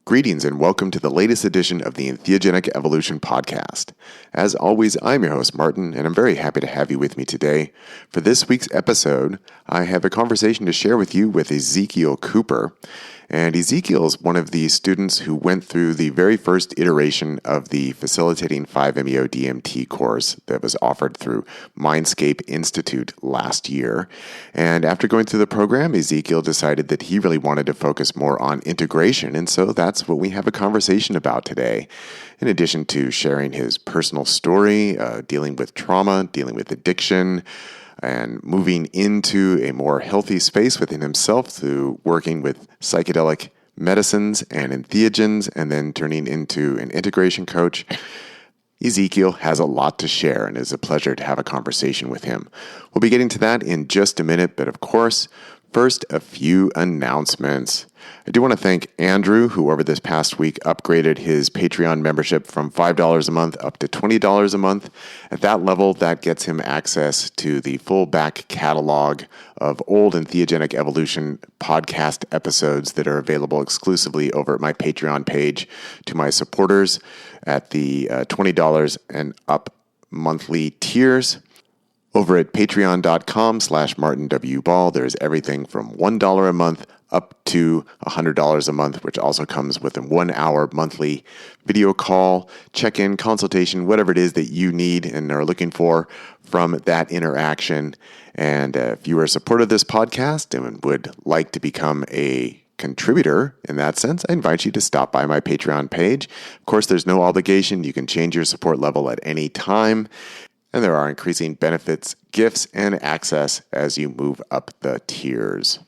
Greetings and welcome to the latest edition of the Entheogenic Evolution Podcast. As always, I'm your host, Martin, and I'm very happy to have you with me today. For this week's episode, I have a conversation to share with you with Ezekiel Couper. And Ezekiel is one of the students who went through the very first iteration of the Facilitating 5-MeO DMT course that was offered through Mindscape Institute last year. And after going through the program, Ezekiel decided that he really wanted to focus more on integration, and so that's what we have a conversation about today. In addition to sharing his personal story, dealing with trauma, dealing with addiction, and moving into a more healthy space within himself through working with psychedelic medicines and entheogens, and then turning into an integration coach, Ezekiel has a lot to share, and it is a pleasure to have a conversation with him. We'll be getting to that in just a minute, but of course, first, a few announcements. I do want to thank Andrew, who over this past week upgraded his Patreon membership from $5 a month up to $20 a month. At that level, that gets him access to the full back catalog of old Entheogenic Evolution podcast episodes that are available exclusively over at my Patreon page to my supporters at the $20 and up monthly tiers. Over at patreon.com/MartinWBall, there's everything from $1 a month up to $100 a month, which also comes with a 1-hour monthly video call, check-in, consultation, whatever it is that you need and are looking for from that interaction. And if you are a supporter of this podcast and would like to become a contributor in that sense, I invite you to stop by my Patreon page. Of course, there's no obligation. You can change your support level at any time. And there are increasing benefits, gifts, and access as you move up the tiers.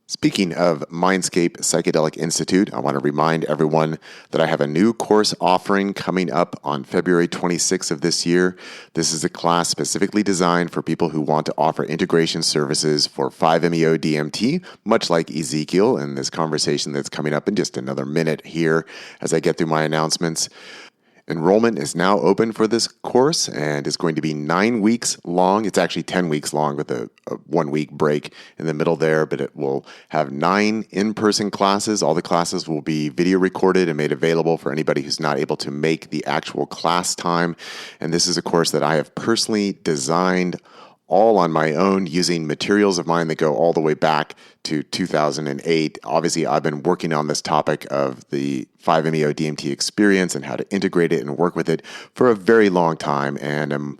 Speaking of Mindscape Psychedelic Institute, I want to remind everyone that I have a new course offering coming up on February 26th of this year. This is a class specifically designed for people who want to offer integration services for 5-MeO DMT, much like Ezekiel in this conversation that's coming up in just another minute here as I get through my announcements. Enrollment is now open for this course and is going to be 9 weeks long. It's actually 10 weeks long with a 1-week break in the middle there, but it will have 9 in-person classes. All the classes will be video recorded and made available for anybody who's not able to make the actual class time. And this is a course that I have personally designed all on my own using materials of mine that go all the way back to 2008. Obviously, I've been working on this topic of the 5-MeO DMT experience and how to integrate it and work with it for a very long time, and I'm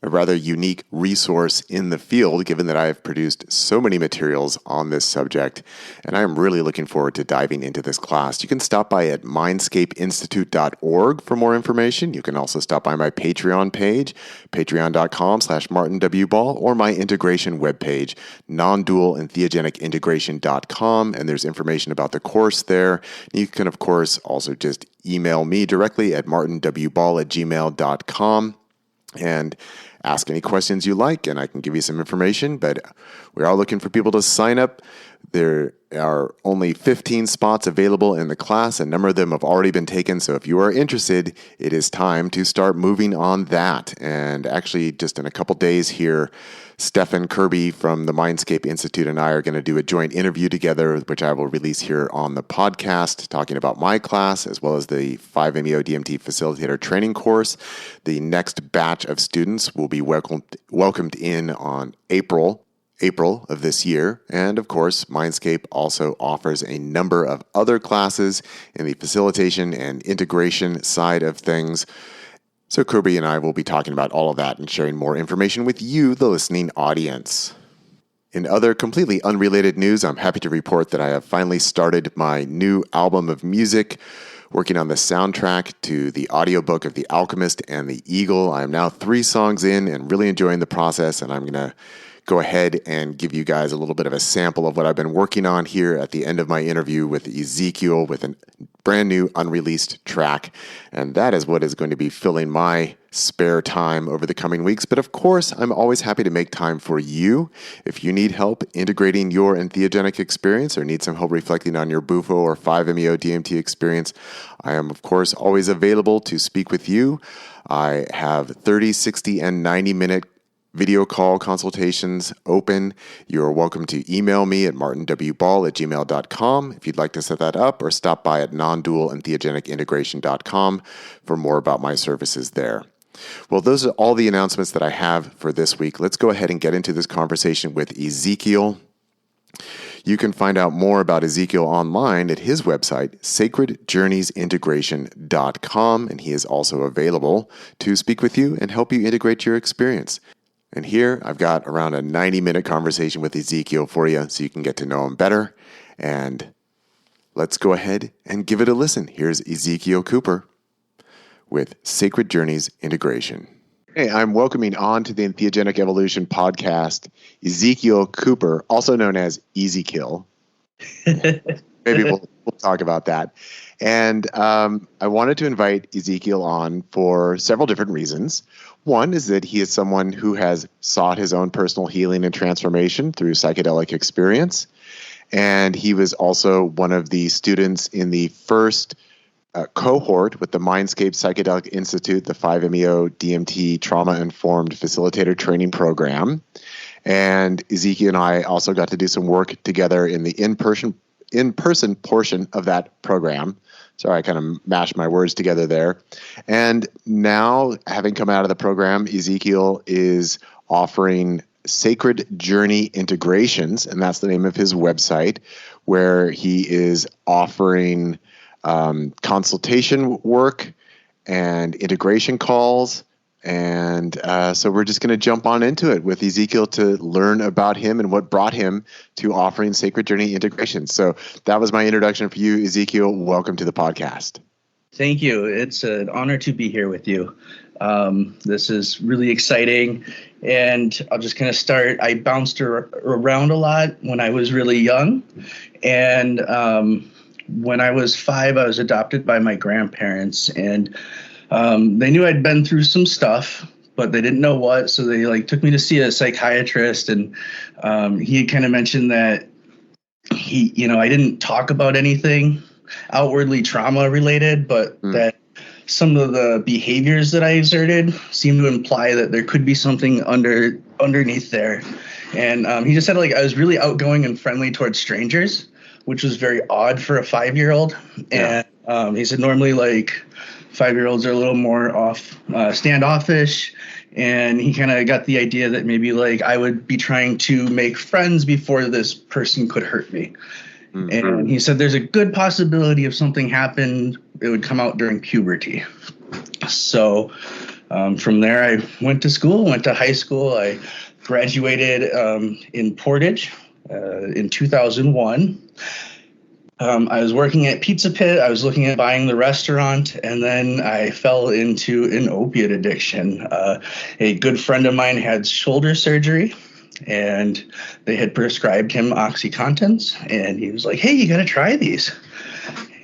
a rather unique resource in the field, given that I have produced so many materials on this subject, and I am really looking forward to diving into this class. You can stop by at mindscapeinstitute.org for more information. You can also stop by my Patreon page, patreon.com/MartinWBall, or my integration webpage, nondualentheogenicintegration.com, and there's information about the course there. You can, of course, also just email me directly at martinwball@gmail.com and ask any questions you like, and I can give you some information, but we are looking for people to sign up. There are only 15 spots available in the class. A number of them have already been taken, so if you are interested, it is time to start moving on that. And actually, just in a couple days here, Stephen Kirby from the Mindscape Institute and I are going to do a joint interview together, which I will release here on the podcast, talking about my class as well as the 5-MeO DMT Facilitator Training course. The next batch of students will be welcomed in on April of this year. And of course, Mindscape also offers a number of other classes in the facilitation and integration side of things. So Kirby and I will be talking about all of that and sharing more information with you, the listening audience. In other completely unrelated news, I'm happy to report that I have finally started my new album of music, working on the soundtrack to the audiobook of The Alchemist and the Eagle. I am now 3 songs in and really enjoying the process, and I'm going to go ahead and give you guys a little bit of a sample of what I've been working on here at the end of my interview with Ezekiel with a brand new unreleased track. And that is what is going to be filling my spare time over the coming weeks. But of course, I'm always happy to make time for you. If you need help integrating your entheogenic experience or need some help reflecting on your Bufo or 5-MeO DMT experience, I am, of course, always available to speak with you. I have 30, 60, and 90-minute video call consultations open. You're welcome to email me at martinwball@gmail.com if you'd like to set that up, or stop by at nondualentheogenicintegration.com for more about my services there. Well, those are all the announcements that I have for this week. Let's go ahead and get into this conversation with Ezekiel. You can find out more about Ezekiel online at his website, sacredjourneysintegration.com, and he is also available to speak with you and help you integrate your experience. And here I've got around a 90-minute conversation with Ezekiel for you so you can get to know him better. And let's go ahead and give it a listen. Here's Ezekiel Couper with Sacred Journeys Integration. Hey, I'm welcoming on to the Theogenic Evolution podcast, Ezekiel Couper, also known as Ezekiel. Maybe we'll talk about that. And I wanted to invite Ezekiel on for several different reasons. One is that he is someone who has sought his own personal healing and transformation through psychedelic experience. And he was also one of the students in the first cohort with the Mindscape Psychedelic Institute, the 5-MeO DMT trauma-informed facilitator training program. And Ezekiel and I also got to do some work together in the in-person portion of that program. Sorry, I kind of mashed my words together there. And now, having come out of the program, Ezekiel is offering Sacred Journey Integrations, and that's the name of his website, where he is offering consultation work and integration calls. And so we're just going to jump on into it with Ezekiel to learn about him and what brought him to offering Sacred Journey Integration. So that was my introduction for you, Ezekiel. Welcome to the podcast. Thank you. It's an honor to be here with you. This is really exciting. And I'll just kind of start. I bounced around a lot when I was really young. And when I was 5, I was adopted by my grandparents. And they knew I'd been through some stuff, but they didn't know what. So they took me to see a psychiatrist, and he had kind of mentioned that I didn't talk about anything outwardly trauma related, but that some of the behaviors that I exerted seemed to imply that there could be something underneath there. And he just said I was really outgoing and friendly towards strangers, which was very odd for a 5-year-old. Yeah. And he said normally 5-year-olds are a little more standoffish, and he kind of got the idea that maybe I would be trying to make friends before this person could hurt me. Mm-hmm. And he said there's a good possibility if something happened, it would come out during puberty. So from there, I went to high school. I graduated in Portage in 2001. I was working at Pizza Pit. I was looking at buying the restaurant, and then I fell into an opiate addiction. A good friend of mine had shoulder surgery, and they had prescribed him OxyContins, and he was like, "Hey, you got to try these."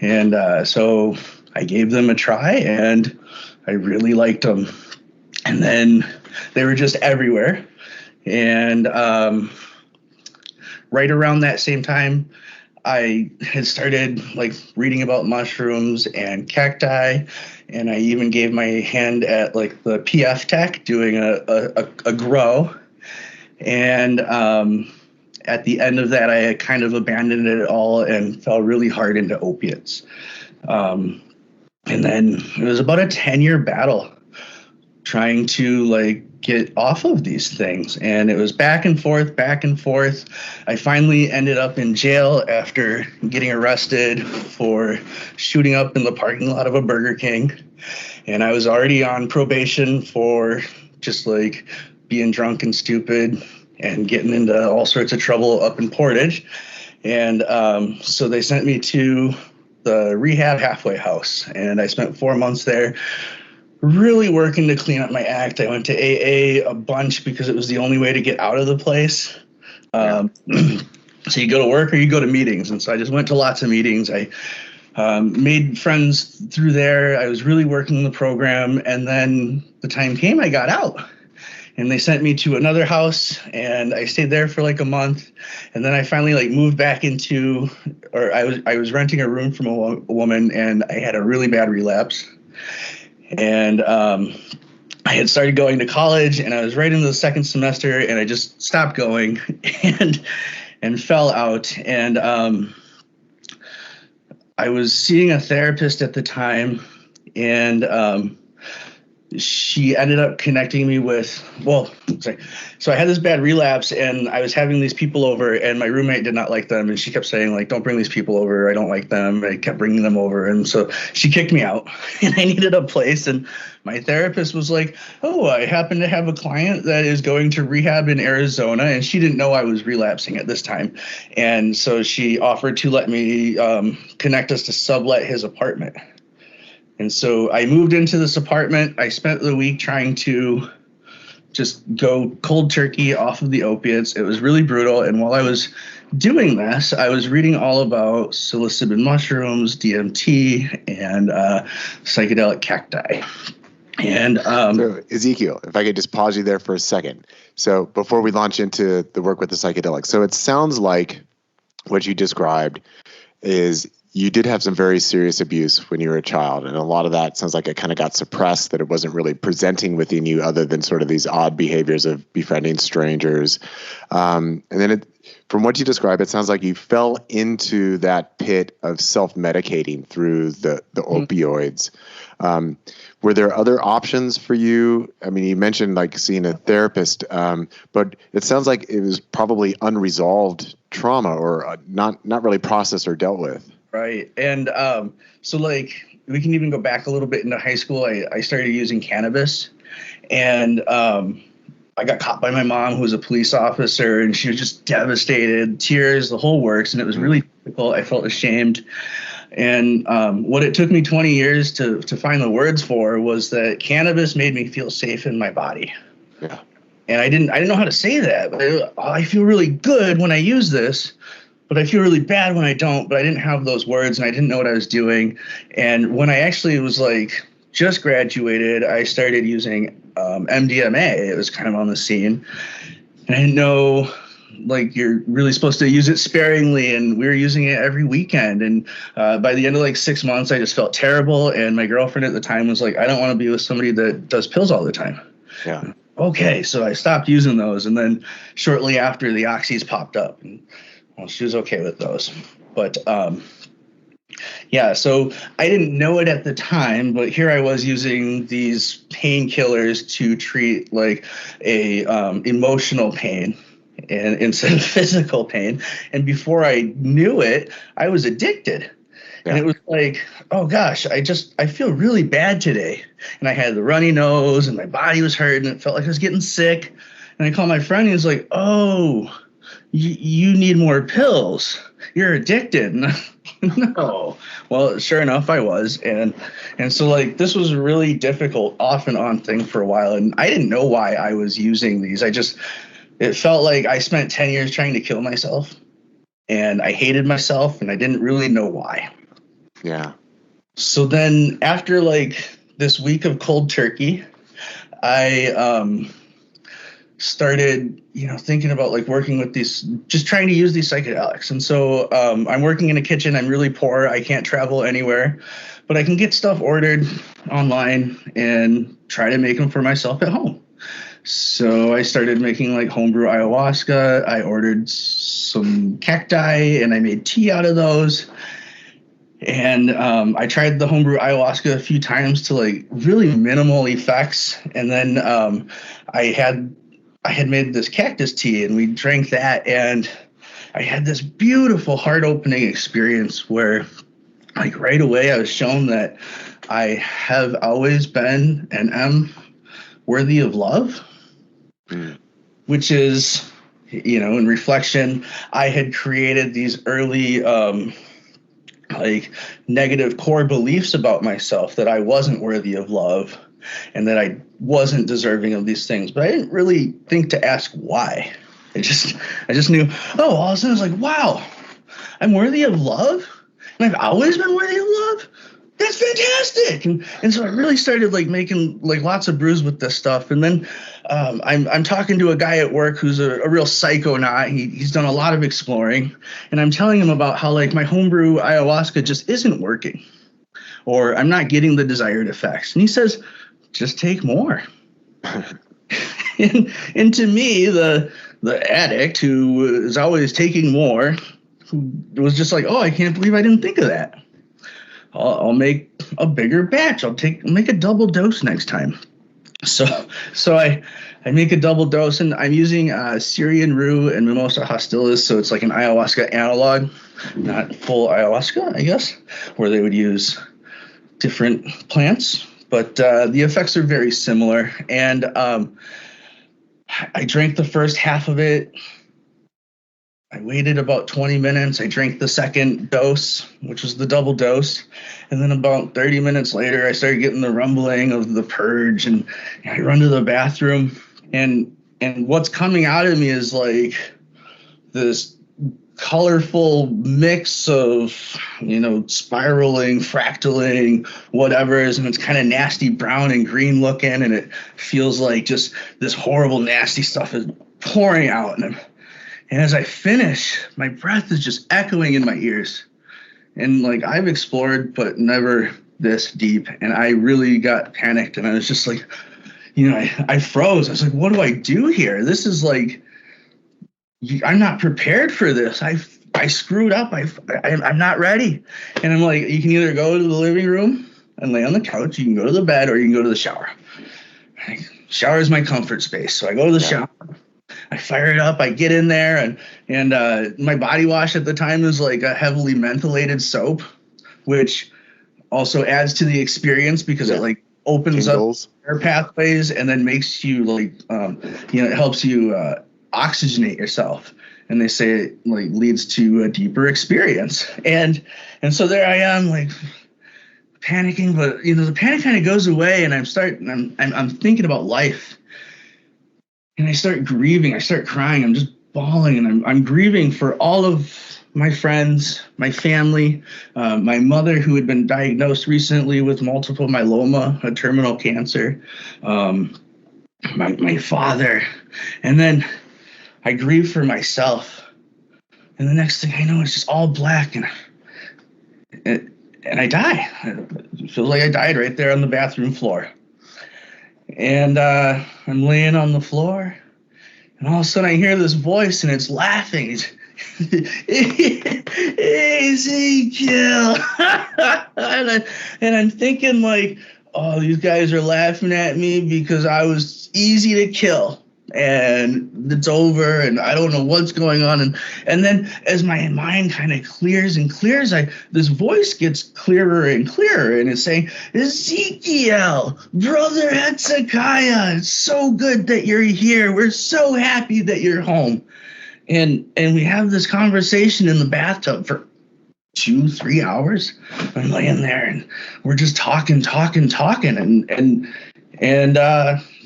And so I gave them a try, and I really liked them. And then they were just everywhere. And right around that same time, I had started reading about mushrooms and cacti, and I even gave my hand at the PF Tech doing a grow. And at the end of that, I had kind of abandoned it all and fell really hard into opiates. And then it was about a 10-year battle trying to get off of these things. And it was back and forth. I finally ended up in jail after getting arrested for shooting up in the parking lot of a Burger King. And I was already on probation for just being drunk and stupid and getting into all sorts of trouble up in Portage. And so they sent me to the rehab halfway house, and I spent 4 months there, really working to clean up my act. I went to AA a bunch because it was the only way to get out of the place. So you go to work or you go to meetings. And so I just went to lots of meetings. I made friends through there. I was really working the program. And then the time came, I got out. And they sent me to another house, and I stayed there for a month. And then I finally moved back into, or I was renting a room from a woman, and I had a really bad relapse. And I had started going to college, and I was right into the second semester, and I just stopped going and fell out. And I was seeing a therapist at the time, and she ended up connecting me with, so I had this bad relapse, and I was having these people over, and my roommate did not like them, and she kept saying, like, don't bring these people over, I don't like them. I kept bringing them over, and so she kicked me out, and I needed a place. And my therapist was like, oh, I happen to have a client that is going to rehab in Arizona, and she didn't know I was relapsing at this time, and so she offered to let me connect us to sublet his apartment. And so I moved into this apartment. I spent the week trying to just go cold turkey off of the opiates. It was really brutal. And while I was doing this, I was reading all about psilocybin mushrooms, DMT, and psychedelic cacti. And so Ezekiel, if I could just pause you there for a second. So before we launch into the work with the psychedelics, so it sounds like what you described is you did have some very serious abuse when you were a child, and a lot of that sounds like it kind of got suppressed, that it wasn't really presenting within you other than sort of these odd behaviors of befriending strangers. And then from what you describe, it sounds like you fell into that pit of self-medicating through the opioids. Were there other options for you? I mean, you mentioned like seeing a therapist, but it sounds like it was probably unresolved trauma or not really processed or dealt with. Right. And so like we can even go back a little bit into high school. I started using cannabis, and I got caught by my mom, who was a police officer, and she was just devastated, tears, the whole works. And it was really difficult. I felt ashamed. And what it took me 20 years to find the words for was that cannabis made me feel safe in my body. Yeah. And I didn't know how to say that. But I feel really good when I use this, but I feel really bad when I don't. But I didn't have those words, and I didn't know what I was doing. And when I actually was like just graduated, I started using MDMA. It was kind of on the scene, and I didn't know, like, you're really supposed to use it sparingly, and we were using it every weekend. And by the end of like 6 months, I just felt terrible. And my girlfriend at the time was like, I don't want to be with somebody that does pills all the time. Yeah. Okay, so I stopped using those, and then shortly after, the oxys popped up, and well, she was okay with those. But yeah, so I didn't know it at the time, but here I was using these painkillers to treat like a emotional pain, and instead of physical pain. And before I knew it, I was addicted. Yeah. And it was like, oh gosh, I feel really bad today. And I had the runny nose, and my body was hurting, and it felt like I was getting sick. And I called my friend, and he was like, oh, you need more pills. You're addicted. No. Well, sure enough, I was. And so like this was a really difficult off and on thing for a while. And I didn't know why I was using these. It felt like I spent 10 years trying to kill myself, and I hated myself, and I didn't really know why. Yeah. So then after like this week of cold turkey, I started, thinking about like working with these, just trying to use these psychedelics. And so I'm working in a kitchen. I'm really poor. I can't travel anywhere, but I can get stuff ordered online and try to make them for myself at home. So I started making like homebrew ayahuasca. I ordered some cacti, and I made tea out of those. And I tried the homebrew ayahuasca a few times to like really minimal effects. And then I had made this cactus tea, and we drank that, and I had this beautiful heart-opening experience where like right away I was shown that I have always been and am worthy of love, which is, in reflection, I had created these early like negative core beliefs about myself, that I wasn't worthy of love and that I wasn't deserving of these things. But I didn't really think to ask why. I just knew, all of a sudden I was like, wow, I'm worthy of love? And I've always been worthy of love? That's fantastic. And so I really started like making like lots of brews with this stuff. And then I'm talking to a guy at work who's a real psychonaut. He's done a lot of exploring, and I'm telling him about how like my homebrew ayahuasca just isn't working, or I'm not getting the desired effects. And he says, just take more. And to me, the addict who is always taking more, who was just like, oh, I can't believe I didn't think of that. I'll make a bigger batch. I'll make a double dose next time. So I make a double dose, and I'm using Syrian rue and Mimosa hostilis, so it's like an ayahuasca analog, not full ayahuasca, I guess, where they would use different plants, but the effects are very similar. And I drank the first half of it. I waited about 20 minutes. I drank the second dose, which was the double dose. And then about 30 minutes later, I started getting the rumbling of the purge, and I run to the bathroom, and what's coming out of me is like this colorful mix of, spiraling, fractaling, whatever it is, and it's kind of nasty brown and green looking, and it feels like just this horrible, nasty stuff is pouring out. And as I finish, my breath is just echoing in my ears. And like, I've explored, but never this deep. And I really got panicked, and I was just like, I froze. I was like, what do I do here? This is like, I'm not prepared for this. I screwed up. I'm not ready. And I'm like, you can either go to the living room and lay on the couch, you can go to the bed, or you can go to the shower. Shower is my comfort space. So I go to the shower. I fire it up. I get in there, and my body wash at the time is like a heavily mentholated soap, which also adds to the experience because it like opens up air pathways and then makes you like, it helps you oxygenate yourself. And they say it like leads to a deeper experience. And so there I am, like panicking, but the panic kind of goes away, and I'm thinking about life. And I start grieving. I start crying. I'm just bawling, and I'm grieving for all of my friends, my family, my mother, who had been diagnosed recently with multiple myeloma, a terminal cancer, my father, and then I grieve for myself. And the next thing I know, it's just all black, and I die. It feels like I died right there on the bathroom floor. And I'm laying on the floor, and all of a sudden I hear this voice, and it's laughing. It's, Ezekiel. and I'm thinking like, oh, these guys are laughing at me because I was easy to kill. And it's over, and I don't know what's going on. And then as my mind kind of clears and clears, this voice gets clearer and clearer, and it's saying, Ezekiel, brother Hezekiah, it's so good that you're here. We're so happy that you're home. And we have this conversation in the bathtub for 2-3 hours. I'm laying there, and we're just talking. And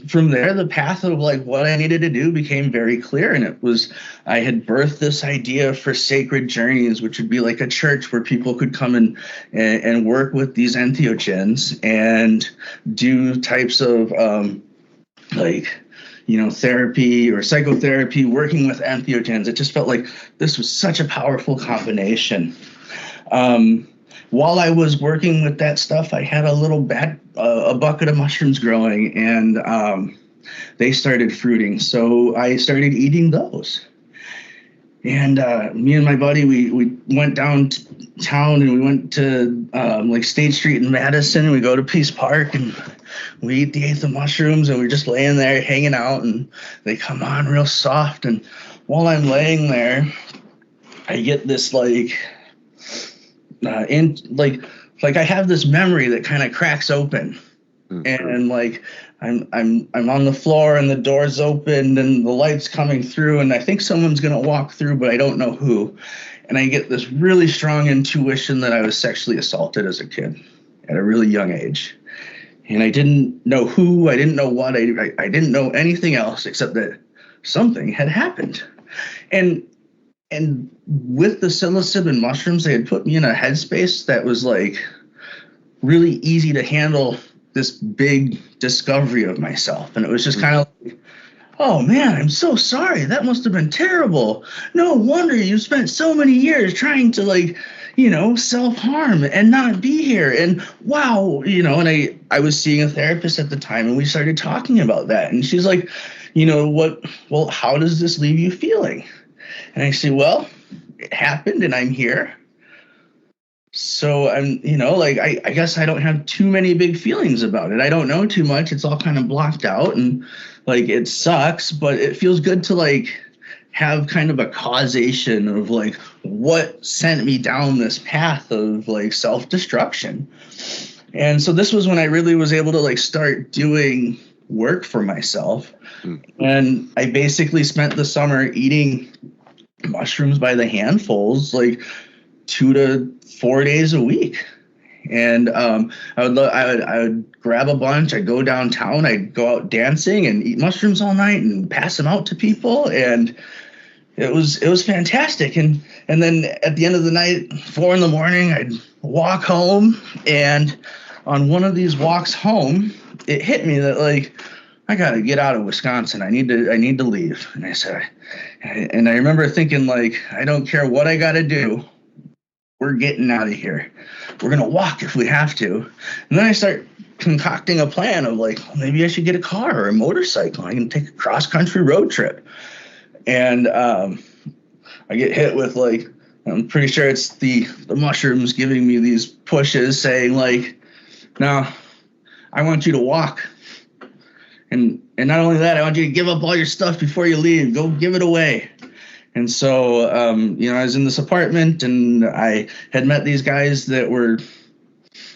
from there, the path of like what I needed to do became very clear. And it was, I had birthed this idea for sacred journeys, which would be like a church where people could come and work with these entheogens and do types of therapy or psychotherapy, working with entheogens. It just felt like this was such a powerful combination. While I was working with that stuff, I had a bucket of mushrooms growing, and they started fruiting. So I started eating those. And me and my buddy, we went downtown, and we went to like State Street in Madison, and we go to Peace Park, and we ate the 8th of mushrooms, and we're just laying there hanging out, and they come on real soft. And while I'm laying there, I get this like I have this memory that kind of cracks open, and like I'm on the floor, and the door's open, and the light's coming through, and I think someone's gonna walk through, but I don't know who. And I get this really strong intuition that I was sexually assaulted as a kid at a really young age, and I didn't know who, I didn't know what, I didn't know anything else except that something had happened. And with the psilocybin mushrooms, they had put me in a headspace that was like really easy to handle this big discovery of myself. And it was just kind of like, "Oh man, I'm so sorry. That must have been terrible. No wonder you spent so many years trying to like, self-harm and not be here. And wow, and I was seeing a therapist at the time and we started talking about that. And she's like, how does this leave you feeling? And I say, well, it happened and I'm here. So I'm, I guess I don't have too many big feelings about it. I don't know too much. It's all kind of blocked out and like it sucks, but it feels good to like have kind of a causation of like what sent me down this path of like self-destruction. And so this was when I really was able to like start doing work for myself. And I basically spent the summer eating mushrooms by the handfuls, like 2 to 4 days a week. And I would grab a bunch. I'd go downtown. I'd go out dancing and eat mushrooms all night and pass them out to people. And it was fantastic. And then at the end of the night, 4 a.m, I'd walk home. And on one of these walks home, it hit me that like I got to get out of Wisconsin. I need to leave. And I said, and I remember thinking like, I don't care what I got to do. We're getting out of here. We're going to walk if we have to. And then I start concocting a plan of like, well, maybe I should get a car or a motorcycle. I can take a cross-country road trip. And I get hit with like, I'm pretty sure it's the mushrooms giving me these pushes saying like, no, I want you to walk. And not only that, I want you to give up all your stuff before you leave. Go give it away. And so, I was in this apartment and I had met these guys that were,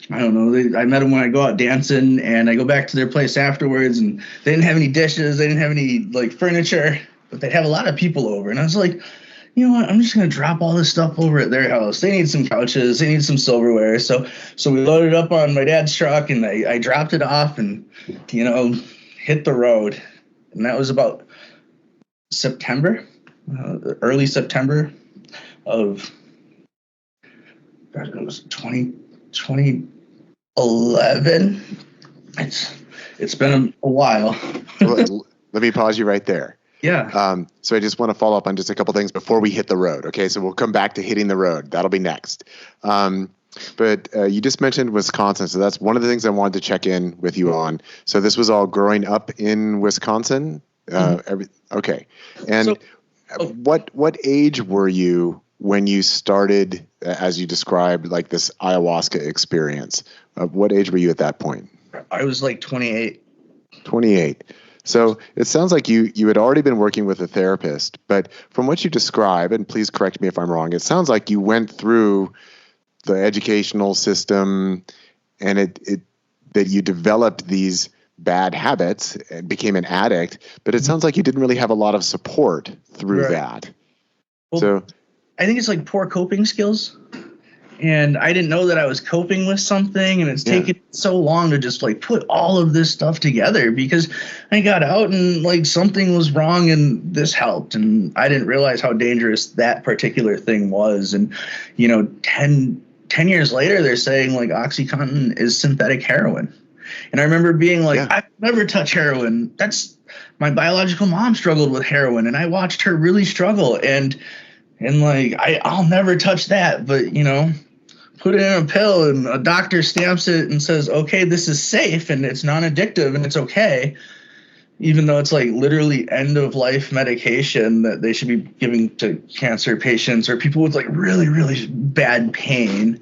I don't know, I met them when I go out dancing and I go back to their place afterwards and they didn't have any dishes. They didn't have any like furniture, but they'd have a lot of people over. And I was like, you know what, I'm just going to drop all this stup over at their house. They need some couches. They need some silverware. So we loaded up on my dad's truck and I dropped it off and, hit the road. And that was about September. Early September of, it was 2011. It's been a while. Let me pause you right there. Yeah. So I just want to follow up on just a couple things before we hit the road. Okay, so we'll come back to hitting the road. That'll be next. But you just mentioned Wisconsin, so that's one of the things I wanted to check in with you on. So this was all growing up in Wisconsin. Okay, and. So, what age were you when you started, as you described, like this ayahuasca experience? What age were you at that point? I was like 28. 28. So it sounds like you had already been working with a therapist, but from what you describe, and please correct me if I'm wrong, it sounds like you went through the educational system and that you developed these bad habits and became an addict, but it sounds like you didn't really have a lot of support through that. Well, so I think it's like poor coping skills. And I didn't know that I was coping with something, and it's taken so long to just like put all of this stuff together because I got out and like something was wrong and this helped. And I didn't realize how dangerous that particular thing was. And, 10 years later, they're saying like OxyContin is synthetic heroin. And I remember being like, I've never touched heroin. That's my biological mom struggled with heroin, and I watched her really struggle. And like, I'll never touch that. But, put it in a pill and a doctor stamps it and says, okay, this is safe and it's non-addictive and it's okay. Even though it's like literally end of life medication that they should be giving to cancer patients or people with like really, really bad pain.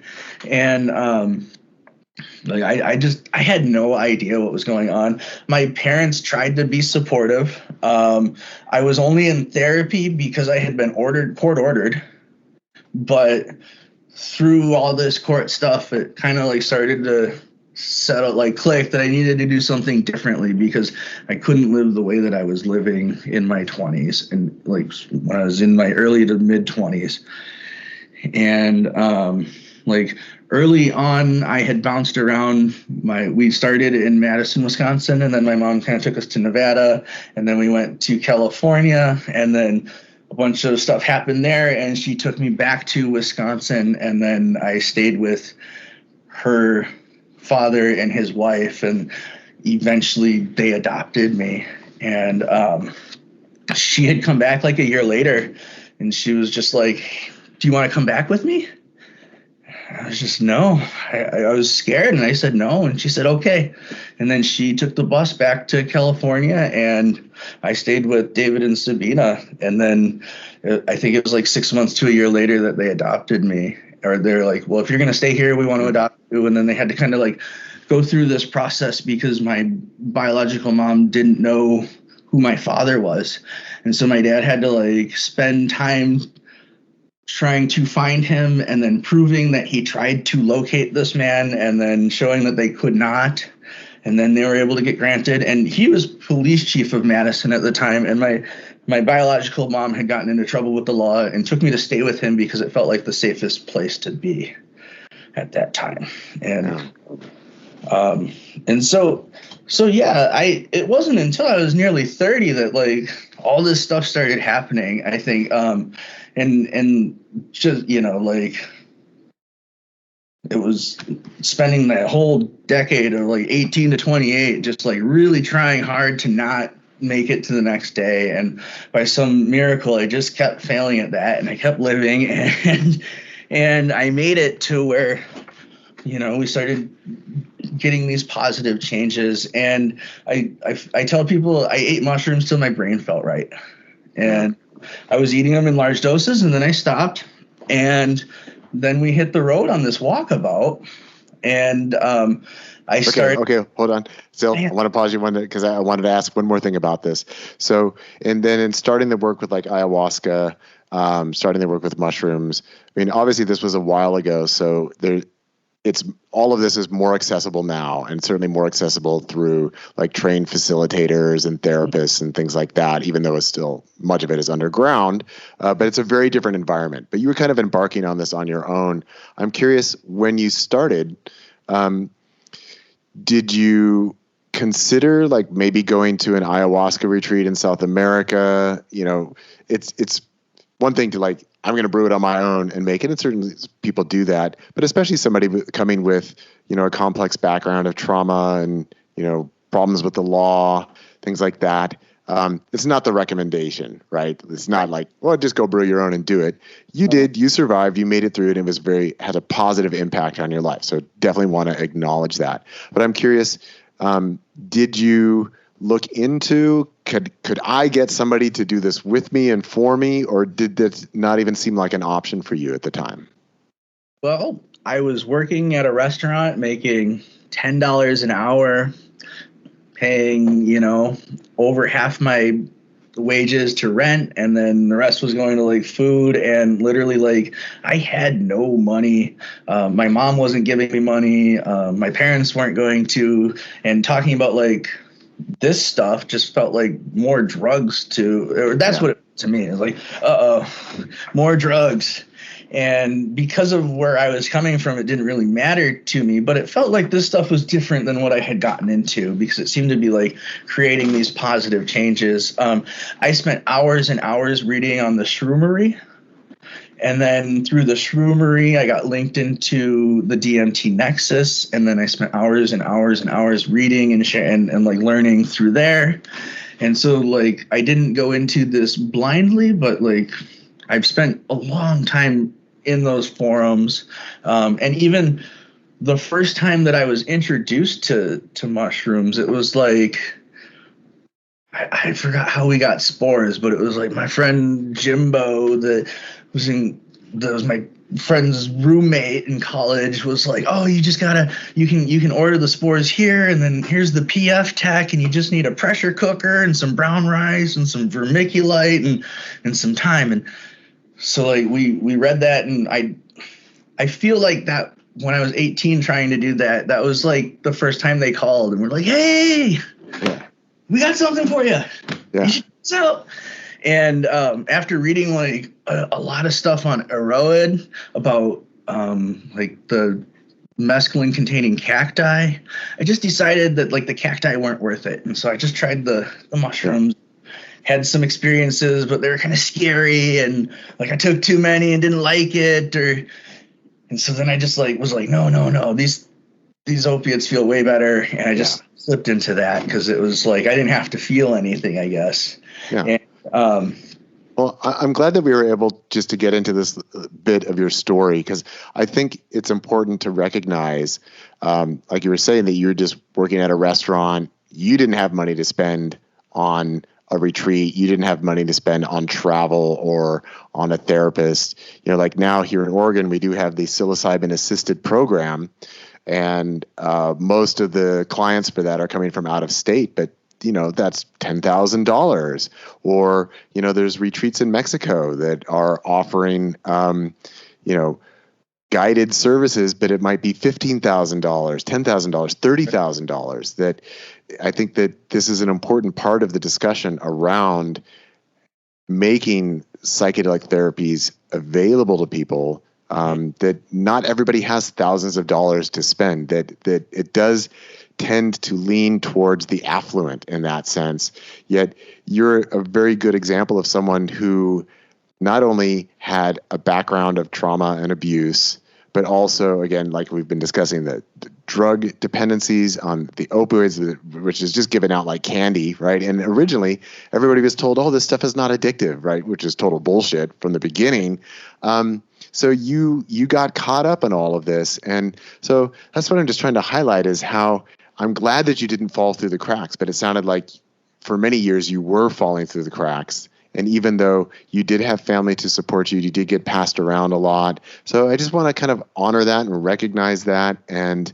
And, like I had no idea what was going on. My parents tried to be supportive. I was only in therapy because I had been court ordered, but through all this court stuff, it kind of like started to settle, like click that I needed to do something differently because I couldn't live the way that I was living in my 20s and like when I was in my early to mid 20s. And like early on, I had bounced around. We started in Madison, Wisconsin, and then my mom kind of took us to Nevada, and then we went to California, and then a bunch of stuff happened there, and she took me back to Wisconsin, and then I stayed with her father and his wife, and eventually they adopted me. And she had come back like a year later, and she was just like, do you want to come back with me? I was just, no. I was scared, and I said no, and she said okay. And then she took the bus back to California, and I stayed with David and Sabina. And then I think it was like 6 months to a year later that they adopted me. Or they're like, well, if you're going to stay here, we want to adopt you. And then they had to kind of like go through this process because my biological mom didn't know who my father was. And so my dad had to like spend time trying to find him, and then proving that he tried to locate this man, and then showing that they could not. And then they were able to get granted. And he was police chief of Madison at the time. And my biological mom had gotten into trouble with the law and took me to stay with him because it felt like the safest place to be at that time. And it wasn't until I was nearly 30 that like all this stuff started happening, I think. And just, like it was spending that whole decade of like 18 to 28, just like really trying hard to not make it to the next day. And by some miracle, I just kept failing at that, and I kept living, and I made it to where, we started getting these positive changes. And I tell people I ate mushrooms till my brain felt right. And I was eating them in large doses, and then I stopped, and then we hit the road on this walkabout, and I started. Okay, hold on. So I want to pause you one minute because I wanted to ask one more thing about this. So, and then in starting the work with like ayahuasca, starting the work with mushrooms, I mean, obviously this was a while ago, so all of this is more accessible now, and certainly more accessible through like trained facilitators and therapists and things like that, even though it's still much of it is underground, but it's a very different environment. But you were kind of embarking on this on your own. I'm curious, when you started, did you consider like maybe going to an ayahuasca retreat in South America? It's one thing to like, I'm going to brew it on my own and make it. And certainly people do that, but especially somebody coming with, a complex background of trauma and, problems with the law, things like that. It's not the recommendation, right? It's not like, well, just go brew your own and do it. You did, you survived, you made it through it, and had a positive impact on your life. So definitely want to acknowledge that. But I'm curious, did you look into, could I get somebody to do this with me and for me, or did that not even seem like an option for you at the time? Well, I was working at a restaurant making $10 an hour, paying, over half my wages to rent, and then the rest was going to like food, and literally like I had no money. My mom wasn't giving me money. My parents weren't going to, and talking about like this stuff just felt like more drugs what it to me. It was like, more drugs. And because of where I was coming from, it didn't really matter to me, but it felt like this stuff was different than what I had gotten into, because it seemed to be like creating these positive changes. I spent hours and hours reading on the shroomery. And then through the shroomery, I got linked into the DMT Nexus. And then I spent hours and hours and hours reading and like learning through there. And so like I didn't go into this blindly, but like I've spent a long time in those forums. And even the first time that I was introduced to mushrooms, it was like, I forgot how we got spores, but it was like my friend Jimbo that was my friend's roommate in college was like, oh, you can order the spores here, and then here's the PF tech, and you just need a pressure cooker and some brown rice and some vermiculite and some time. And so like we read that, and I feel like that when I was 18 trying to do that, that was like the first time they called and we're like, hey, we got something for you. Yeah. You should sell. And after reading like a lot of stuff on Aroid about like the mescaline containing cacti, I just decided that like the cacti weren't worth it. And so I just tried the mushrooms, had some experiences, but they were kind of scary, and like I took too many and didn't like it, and so then I just like was like, no, these opiates feel way better. And I just slipped into that because it was like I didn't have to feel anything, I guess. Yeah. Well, I'm glad that we were able just to get into this bit of your story, because I think it's important to recognize, like you were saying, that you're just working at a restaurant. You didn't have money to spend on a retreat. You didn't have money to spend on travel or on a therapist. Like now here in Oregon, we do have the psilocybin assisted program, and most of the clients for that are coming from out of state, but that's $10,000. Or, there's retreats in Mexico that are offering, guided services, but it might be $15,000, $10,000, $30,000. That I think that this is an important part of the discussion around making psychedelic therapies available to people. That not everybody has thousands of dollars to spend, that it does tend to lean towards the affluent in that sense. Yet you're a very good example of someone who not only had a background of trauma and abuse, but also, again, like we've been discussing, the drug dependencies on the opioids, which is just given out like candy, right? And originally, everybody was told, oh, this stuff is not addictive, right? Which is total bullshit from the beginning. So you got caught up in all of this. And so that's what I'm just trying to highlight, is how I'm glad that you didn't fall through the cracks, but it sounded like for many years you were falling through the cracks. And even though you did have family to support you, you did get passed around a lot. So I just want to kind of honor that and recognize that, and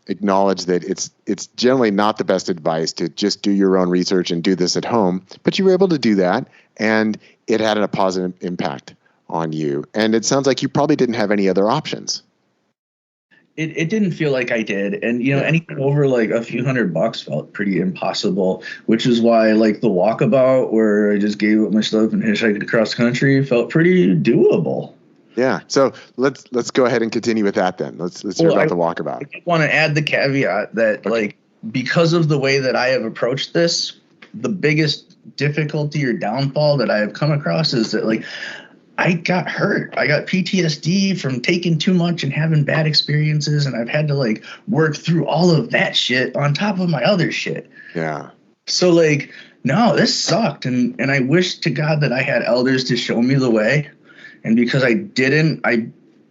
acknowledge that it's generally not the best advice to just do your own research and do this at home. But you were able to do that, and it had a positive impact on you. And it sounds like you probably didn't have any other options. It didn't feel like I did. And, anything over like a few $100 felt pretty impossible, which is why like the walkabout where I just gave up my stuff and hitchhiked across country felt pretty doable. Yeah. So let's go ahead and continue with that then. Let's hear about the walkabout. I want to add the caveat that like, because of the way that I have approached this, the biggest difficulty or downfall that I have come across is that like, I got hurt. I got PTSD from taking too much and having bad experiences, and I've had to like work through all of that shit on top of my other shit. Yeah. So like, no, this sucked, and I wish to God that I had elders to show me the way. And because I didn't, I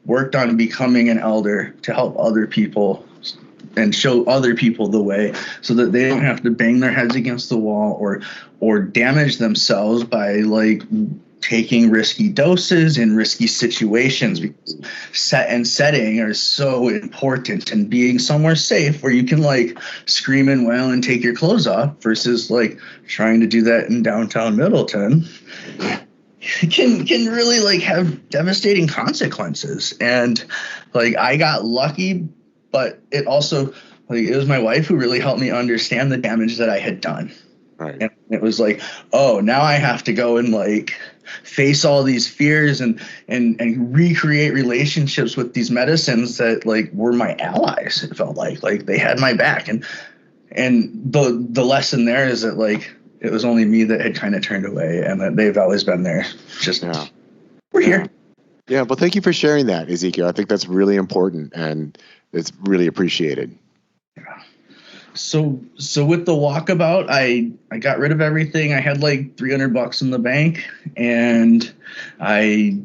worked on becoming an elder to help other people and show other people the way, so that they don't have to bang their heads against the wall or damage themselves by like taking risky doses in risky situations, because set and setting are so important, and being somewhere safe where you can like scream and wail and take your clothes off versus like trying to do that in downtown Middleton can really like have devastating consequences. And like, I got lucky, but it also like, it was my wife who really helped me understand the damage that I had done. Right. And it was like, oh, now I have to go and like face all these fears and recreate relationships with these medicines that like were my allies. It felt like they had my back. And the lesson there is that like, it was only me that had kind of turned away, and that they've always been there. Just, we're here. Yeah. Well, thank you for sharing that, Ezekiel. I think that's really important, and it's really appreciated. Yeah. So with the walkabout, I got rid of everything. I had like $300 in the bank, and I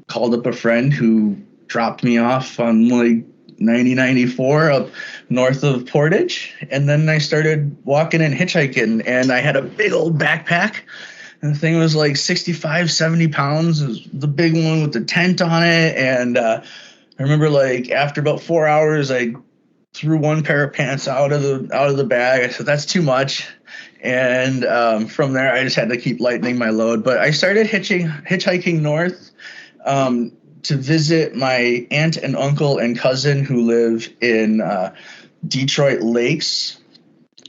called up a friend who dropped me off on like 9094 up north of Portage. And then I started walking and hitchhiking, and I had a big old backpack, and the thing was like 65, 70 pounds. It was the big one with the tent on it. And I remember like after about 4 hours, I threw one pair of pants out of the bag. I said, that's too much. And from there, I just had to keep lightening my load. But I started hitchhiking north to visit my aunt and uncle and cousin who live in Detroit Lakes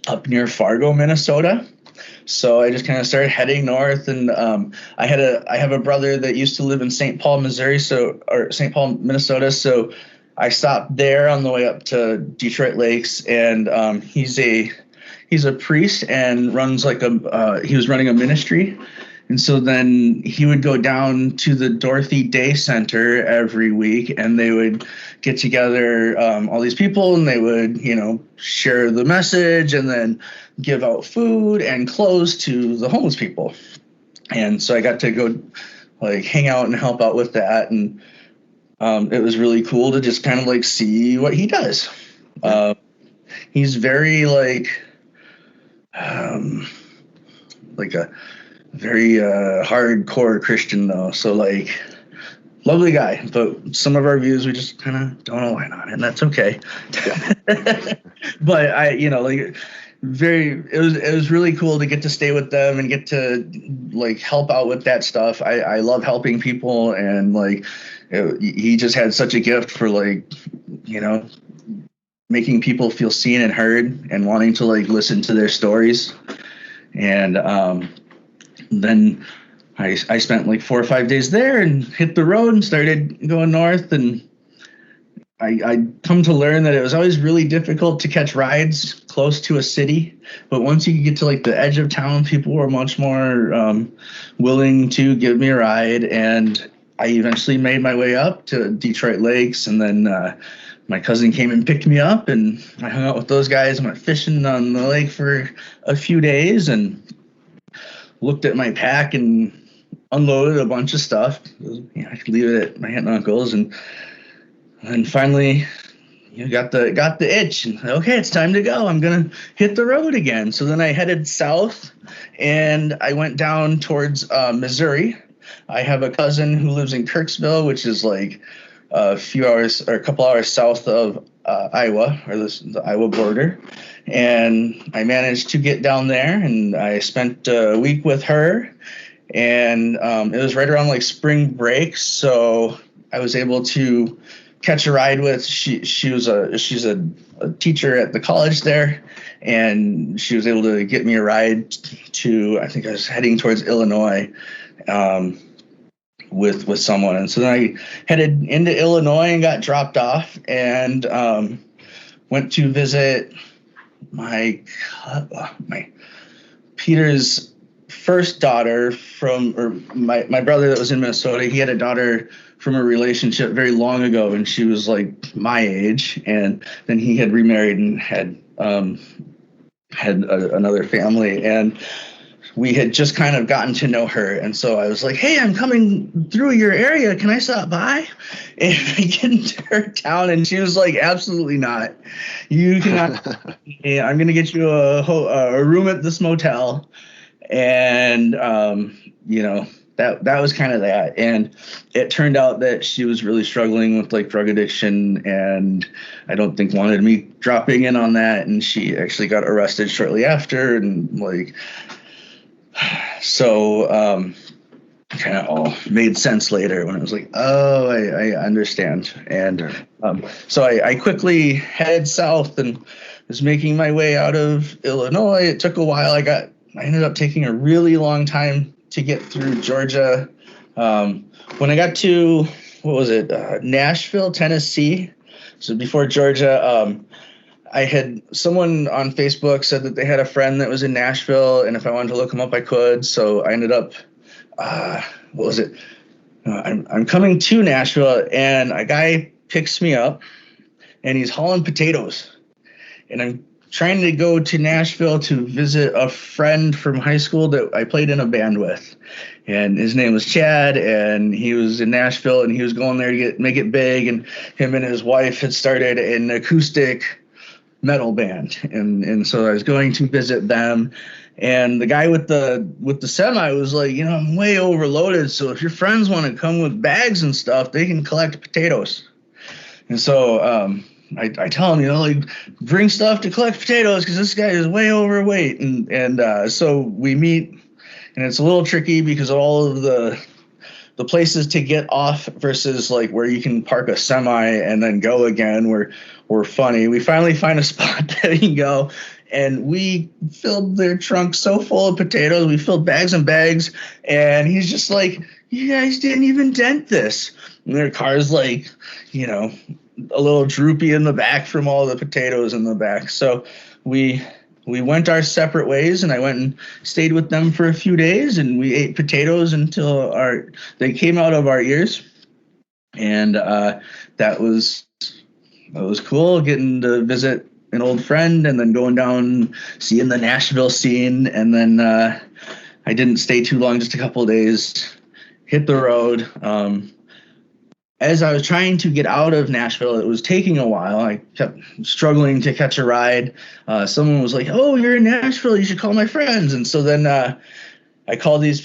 up near Fargo, Minnesota. So I just kind of started heading north, and I have a brother that used to live in St. Paul, St. Paul, Minnesota. So I stopped there on the way up to Detroit Lakes, and he's a priest and runs like he was running a ministry. And so then he would go down to the Dorothy Day Center every week, and they would get together, all these people, and they would, share the message and then give out food and clothes to the homeless people. And so I got to go like hang out and help out with that. And it was really cool to just kind of like see what he does. He's very like a very hardcore Christian though. So like lovely guy, but some of our views we just kind of don't align on, and that's okay. Yeah. But it was really cool to get to stay with them and get to like help out with that stuff. I love helping people, and like he just had such a gift for like, making people feel seen and heard and wanting to like listen to their stories. And then I spent like 4 or 5 days there and hit the road and started going north. And I come to learn that it was always really difficult to catch rides close to a city. But once you get to like the edge of town, people were much more willing to give me a ride. And I eventually made my way up to Detroit Lakes. And then my cousin came and picked me up, and I hung out with those guys and went fishing on the lake for a few days and looked at my pack and unloaded a bunch of stuff. I could leave it at my aunt and uncle's, and finally got the itch, and okay, it's time to go. I'm gonna hit the road again. So then I headed south, and I went down towards Missouri. I have a cousin who lives in Kirksville, which is like a few hours or a couple hours south of Iowa, or the Iowa border. And I managed to get down there, and I spent a week with her. And it was right around like spring break, so I was able to catch a ride with. She's a teacher at the college there, and she was able to get me a ride to, I think I was heading towards Illinois. With someone. And so then I headed into Illinois and got dropped off, and went to visit my Peter's first daughter or my brother that was in Minnesota. He had a daughter from a relationship very long ago, and she was like my age, and then he had remarried and had another family, and we had just kind of gotten to know her. And so I was like, hey, I'm coming through your area. Can I stop by? And I get into her town, and she was like, absolutely not. You cannot. I'm going to get you a room at this motel. And, that was kind of that. And it turned out that she was really struggling with like drug addiction, and I don't think wanted me dropping in on that. And she actually got arrested shortly after. And like, so kind of all made sense later when it was like, oh, I understand. And so I quickly headed south and was making my way out of Illinois. It took a while. I ended up taking a really long time to get through Georgia. When I got to, Nashville, Tennessee, so before Georgia, I had someone on Facebook said that they had a friend that was in Nashville, and if I wanted to look him up, I could. So I ended up, I'm coming to Nashville, and a guy picks me up, and he's hauling potatoes. And I'm trying to go to Nashville to visit a friend from high school that I played in a band with. And his name was Chad, and he was in Nashville, and he was going there to make it big. And him and his wife had started an acoustic metal band, and so I was going to visit them, and the guy with the semi was like, I'm way overloaded, so if your friends want to come with bags and stuff, they can collect potatoes. And so I tell him, bring stuff to collect potatoes, because this guy is way overweight. And so we meet, and it's a little tricky because all of the places to get off versus like where you can park a semi and then go again were funny. We finally find a spot that we can go, and we filled their trunk so full of potatoes. We filled bags and bags, and he's just like, you guys didn't even dent this. And their car's like, a little droopy in the back from all the potatoes in the back. So we went our separate ways, and I went and stayed with them for a few days, and we ate potatoes until they came out of our ears. And that was cool, getting to visit an old friend, and then going down, seeing the Nashville scene. And then I didn't stay too long, just a couple of days, hit the road. As I was trying to get out of Nashville, it was taking a while. I kept struggling to catch a ride. Someone was like, "Oh, you're in Nashville. You should call my friends." And so then I called I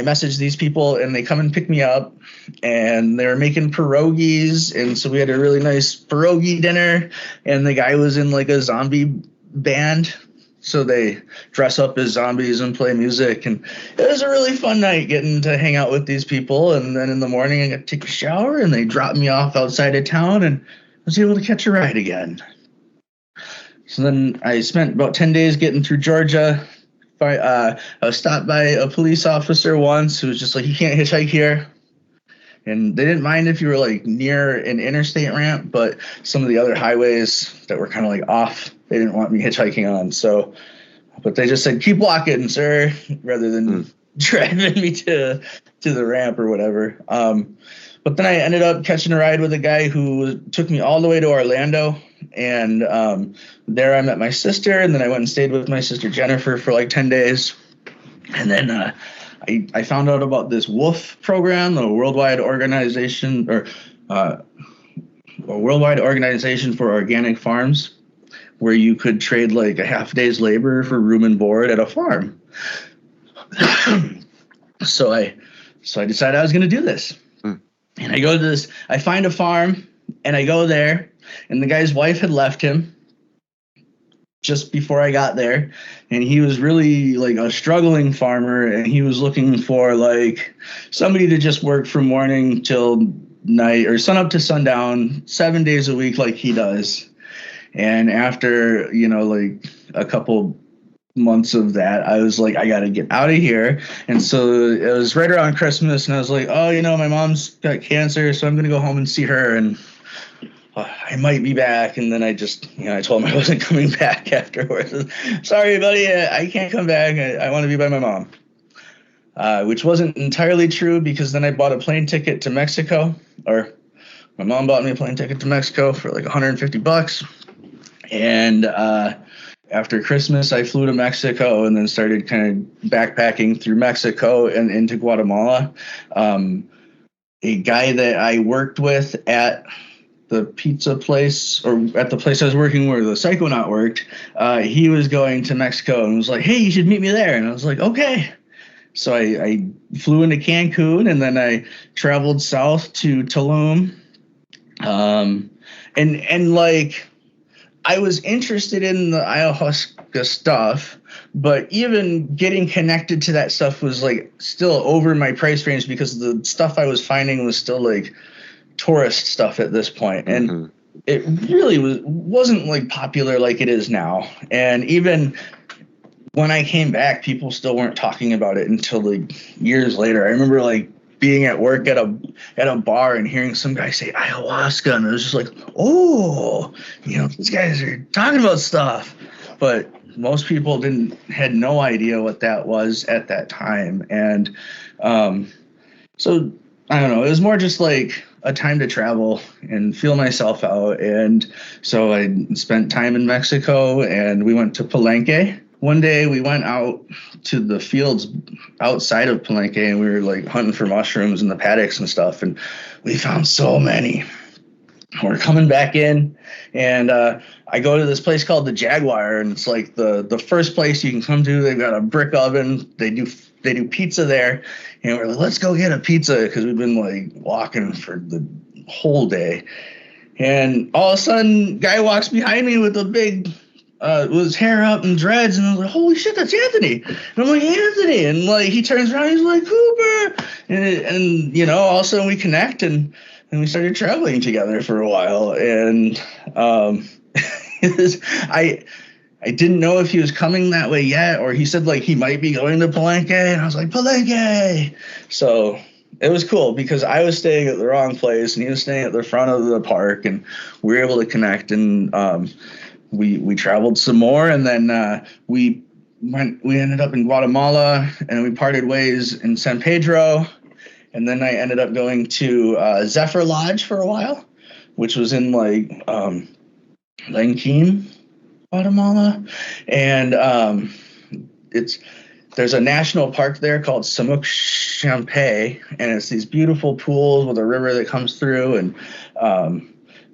messaged these people, and they come and pick me up. And they were making pierogies, and so we had a really nice pierogi dinner. And the guy was in like a zombie band. So they dress up as zombies and play music. And it was a really fun night getting to hang out with these people. And then in the morning, I got to take a shower, and they dropped me off outside of town, and I was able to catch a ride again. So then I spent about 10 days getting through Georgia. I was stopped by a police officer once who was just like, "You can't hitchhike here." And they didn't mind if you were like near an interstate ramp, but some of the other highways that were kind of like off, they didn't want me hitchhiking on. So, but they just said, "Keep walking, sir," rather than driving me to the ramp or whatever. But then I ended up catching a ride with a guy who took me all the way to Orlando. And there I met my sister, and then I went and stayed with my sister Jennifer for like 10 days. And then I found out about this WOOF program, the Worldwide Organization for Organic Farms, where you could trade like a half day's labor for room and board at a farm. So I decided I was going to do this. And I go to this, I find a farm, and I go there, and the guy's wife had left him just before I got there, and he was really like a struggling farmer, and he was looking for like somebody to just work from morning till night or sun up to sundown 7 days a week like he does. And after, like a couple months of that, I was like, I got to get out of here. And so it was right around Christmas, and I was like, oh, my mom's got cancer, so I'm going to go home and see her, and I might be back. And then I just, I told him I wasn't coming back afterwards. Sorry, buddy, I can't come back. I want to be by my mom. Which wasn't entirely true, because then I bought a plane ticket to Mexico, or my mom bought me a plane ticket to Mexico for like $150. And after Christmas, I flew to Mexico and then started kind of backpacking through Mexico and into Guatemala. A guy that I worked with at the pizza place, or at the place I was working where the Psychonaut worked, he was going to Mexico and was like, "Hey, you should meet me there." And I was like, okay. So I flew into Cancun, and then I traveled south to Tulum. And like, I was interested in the ayahuasca stuff, but even getting connected to that stuff was like still over my price range, because the stuff I was finding was still like tourist stuff at this point. And it really wasn't like popular like it is now. And even when I came back, people still weren't talking about it until like years later. I remember like being at work at a bar and hearing some guy say ayahuasca, and it was just like, oh, these guys are talking about stuff. But most people had no idea what that was at that time. And so I don't know, it was more just like a time to travel and feel myself out. And so I spent time in Mexico, and we went to Palenque. One day we went out to the fields outside of Palenque, and we were like hunting for mushrooms in the paddocks and stuff, and we found so many. We're coming back in, and I go to this place called the Jaguar, and it's like the first place you can come to. They've got a brick oven. They do pizza there, and we're like, let's go get a pizza, because we've been like walking for the whole day. And all of a sudden, guy walks behind me with a big with his hair up and dreads, and I was like, holy shit, that's Anthony. And I'm like, Anthony, and like he turns around, he's like, Couper, and all of a sudden we connect, and we started traveling together for a while. And I didn't know if he was coming that way yet, or he said like he might be going to Palenque, and I was like, Palenque. So it was cool, because I was staying at the wrong place and he was staying at the front of the park, and we were able to connect. And we traveled some more, and then we ended up in Guatemala, and we parted ways in San Pedro. And then I ended up going to Zephyr Lodge for a while, which was in like Lenquin, Guatemala. And it's there's a national park there called Samuk Champay, and it's these beautiful pools with a river that comes through. And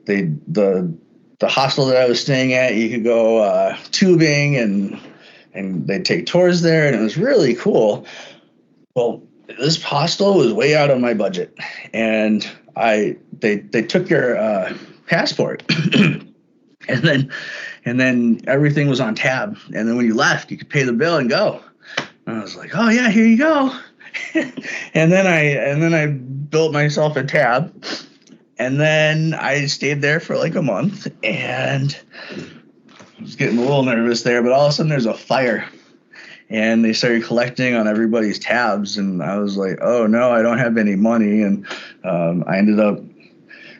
the hostel that I was staying at, you could go tubing, and they'd take tours there, and it was really cool. Well, this hostel was way out of my budget, and they took your passport, and then everything was on tab, and then when you left, you could pay the bill and go. And I was like, oh yeah, here you go. and then I built myself a tab, and then I stayed there for like a month, and I was getting a little nervous there, but all of a sudden there's a fire. And they started collecting on everybody's tabs, and I was like, oh no, I don't have any money. And I ended up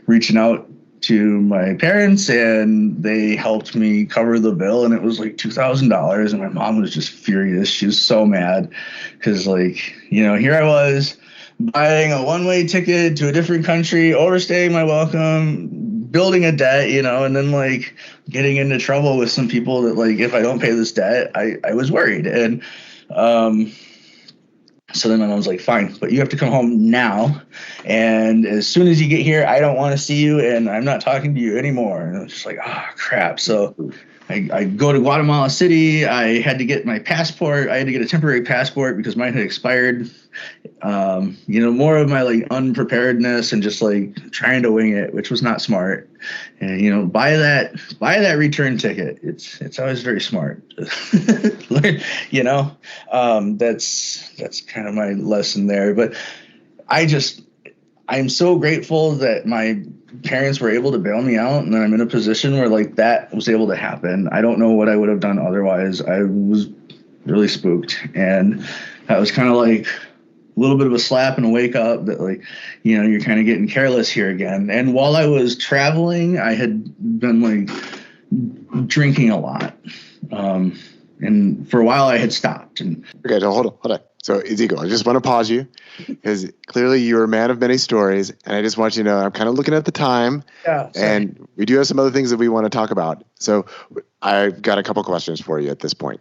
reaching out to my parents, and they helped me cover the bill, and it was like $2,000. And my mom was just furious. She was so mad because, like, here I was buying a one-way ticket to a different country, overstaying my welcome, building a debt, and then like getting into trouble with some people that, like, if I don't pay this debt, I was worried. And so then my mom's like, fine, but you have to come home now. And as soon as you get here, I don't want to see you, and I'm not talking to you anymore. And I was just like, oh, crap. So I go to Guatemala City. I had to get my passport. I had to get a temporary passport because mine had expired. More of my like unpreparedness and just like trying to wing it, which was not smart. And buy that return ticket. It's always very smart. That's kind of my lesson there. But I'm so grateful that my parents were able to bail me out, and then I'm in a position where like that was able to happen. I don't know what I would have done otherwise. I was really spooked, and that was kind of like a little bit of a slap and a wake up that, like, you're kind of getting careless here again. And while I was traveling, I had been like drinking a lot. And for a while I had stopped. And okay, so hold on. So Ezekiel, I just want to pause you because clearly you're a man of many stories. And I just want you to know, I'm kind of looking at the time, and we do have some other things that we want to talk about. So I've got a couple questions for you at this point.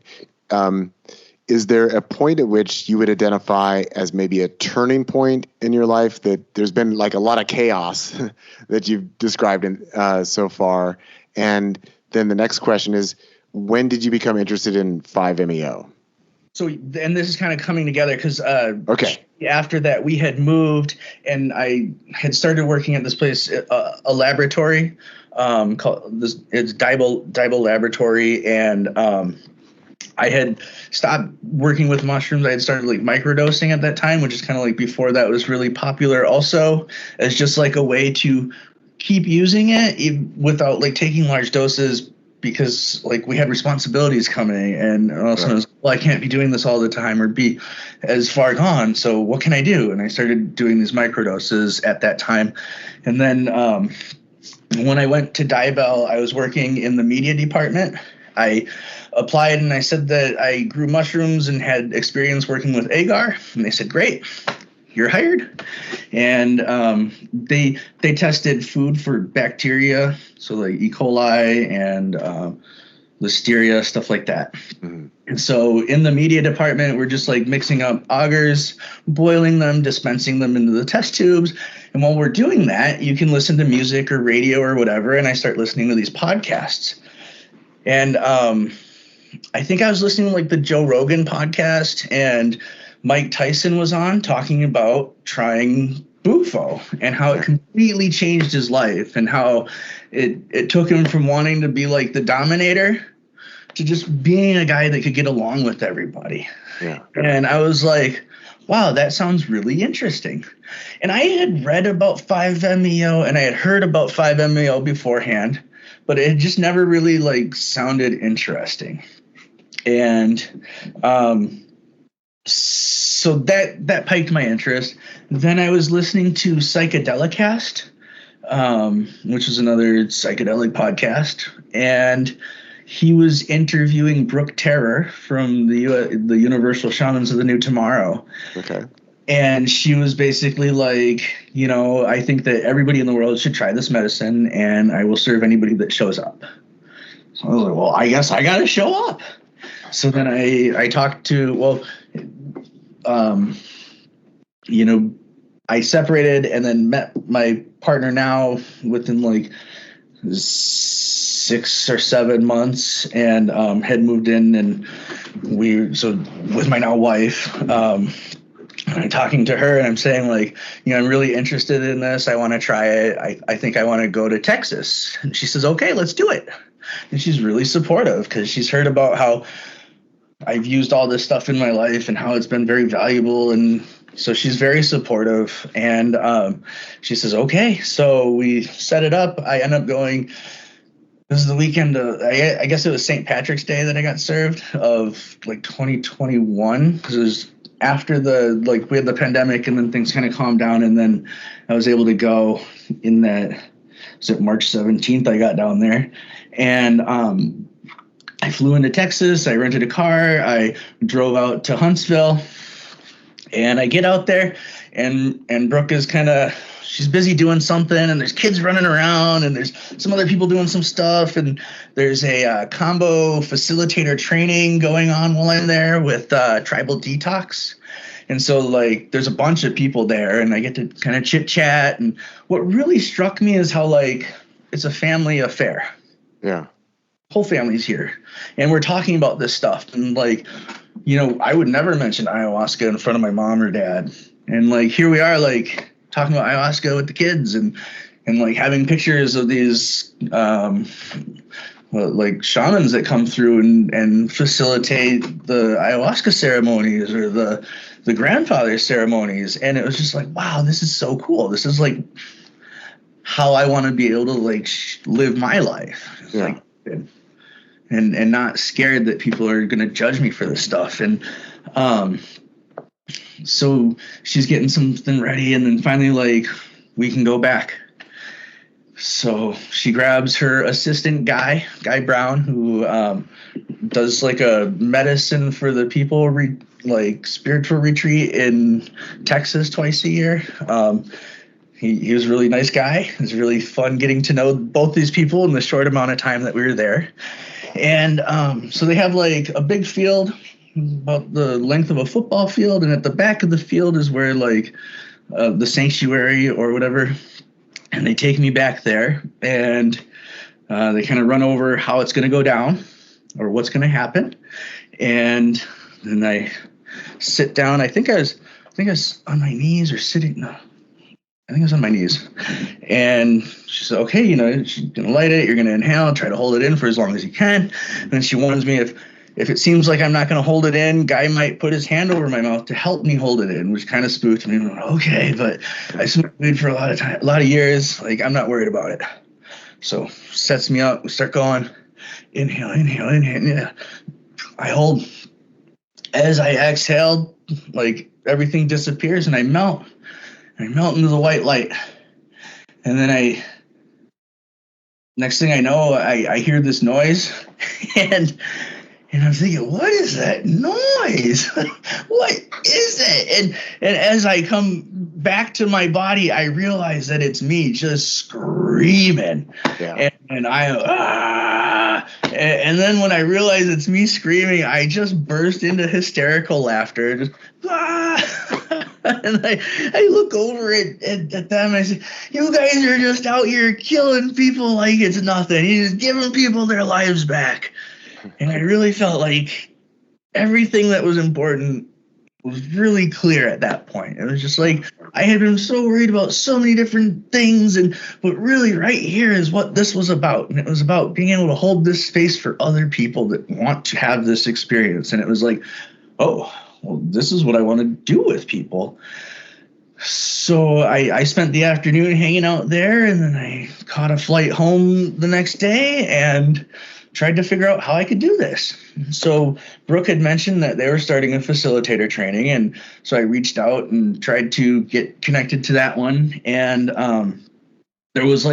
Is there a point at which you would identify as maybe a turning point in your life, that there's been like a lot of chaos that you've described so far? And then the next question is, when did you become interested in 5-MeO? So, and this is kind of coming together because after that we had moved, and I had started working at this place, a laboratory called this. It's Dibel Laboratory, and I had stopped working with mushrooms. I had started like microdosing at that time, which is kind of like before that was really popular also, as just like a way to keep using it without like taking large doses, because like we had responsibilities coming, and also I was like, well, I can't be doing this all the time or be as far gone. So what can I do? And I started doing these microdoses at that time. And then when I went to Dibel, I was working in the media department. I applied and I said that I grew mushrooms and had experience working with agar, and they said, great, you're hired. And they tested food for bacteria, so like E. coli and listeria, stuff like that. Mm-hmm. And so in the media department, we're just like mixing up agars, boiling them, dispensing them into the test tubes. And while we're doing that, you can listen to music or radio or whatever. And I start listening to these podcasts. And I think I was listening to like the Joe Rogan podcast, and Mike Tyson was on talking about trying Bufo and how it completely changed his life, and how it took him from wanting to be like the dominator to just being a guy that could get along with everybody. Yeah. And I was like, wow, that sounds really interesting. And I had read about 5-MeO and I had heard about 5-MeO beforehand, but it just never really like sounded interesting. And so that piqued my interest. Then I was listening to Psychedelicast, which is another psychedelic podcast, and he was interviewing Brooke Terror from the Universal Shamans of the New Tomorrow. Okay. And she was basically like, I think that everybody in the world should try this medicine, and I will serve anybody that shows up. So I was like, well, I guess I got to show up. So then I talked to, um, you know, I separated and then met my partner now within like 6 or 7 months, and had moved in, and so with my now wife, I'm talking to her and I'm saying, like, I'm really interested in this. I want to try it. I think I want to go to Texas. And she says, okay, let's do it. And she's really supportive because she's heard about how I've used all this stuff in my life and how it's been very valuable. And so she's very supportive. And she says, okay. So we set it up. I end up going. This is the weekend. I guess it was St. Patrick's Day that I got served of like 2021, because it was after we had the pandemic, and then things kind of calmed down, and then I was able to go in that, was it March 17th I got down there, and I flew into Texas. I rented a car. I drove out to Huntsville, and I get out there, and Brooke is she's busy doing something, and there's kids running around, and there's some other people doing some stuff, and there's a combo facilitator training going on while I'm there with Tribal Detox. And so, like, there's a bunch of people there, and I get to kind of chit chat. And what really struck me is how, like, it's a family affair. Yeah. Whole family's here, and we're talking about this stuff. And, like, I would never mention ayahuasca in front of my mom or dad. And, like, here we are, like, talking about ayahuasca with the kids, and like having pictures of these like shamans that come through and facilitate the ayahuasca ceremonies or the grandfather ceremonies. And it was just like, wow, this is so cool. This is like how I want to be able to like live my life. Yeah. Like, and not scared that people are going to judge me for this stuff. And so she's getting something ready, and then finally, like, we can go back. So she grabs her assistant, Guy Brown, who does like a medicine for the people, like spiritual retreat in Texas twice a year. He was a really nice guy. It was really fun getting to know both these people in the short amount of time that we were there. And so they have like a big field about the length of a football field, and at the back of the field is where like the sanctuary or whatever. And they take me back there, and they kind of run over how it's going to go down or what's going to happen. And then I sit down. I think I was on my knees or sitting. No, I think I was on my knees. And she said, okay, she's going to light it. You're going to inhale, try to hold it in for as long as you can. And then she warns me, if it seems like I'm not going to hold it in, Guy might put his hand over my mouth to help me hold it in, which kind of spooked me. Okay, but I smoked weed for a lot of years. Like, I'm not worried about it. So sets me up. We start going. Inhale. Yeah. I hold. As I exhaled, like, everything disappears, and I melt. I melt into the white light. And then next thing I know, I hear this noise, and I'm thinking, what is that noise? What is it? And as I come back to my body, I realize that it's me just screaming. Yeah. And then when I realize it's me screaming, I just burst into hysterical laughter. Just, and I look over at them and I say, you guys are just out here killing people like it's nothing. You're just giving people their lives back. And I really felt like everything that was important was really clear at that point. It was just like I had been so worried about so many different things, but really right here is what this was about. And it was about being able to hold this space for other people that want to have this experience. And it was like, oh, well, this is what I want to do with people. So I spent the afternoon hanging out there, and then I caught a flight home the next day and tried to figure out how I could do this. So Brooke had mentioned that they were starting a facilitator training, and so I reached out and tried to get connected to that one. And there was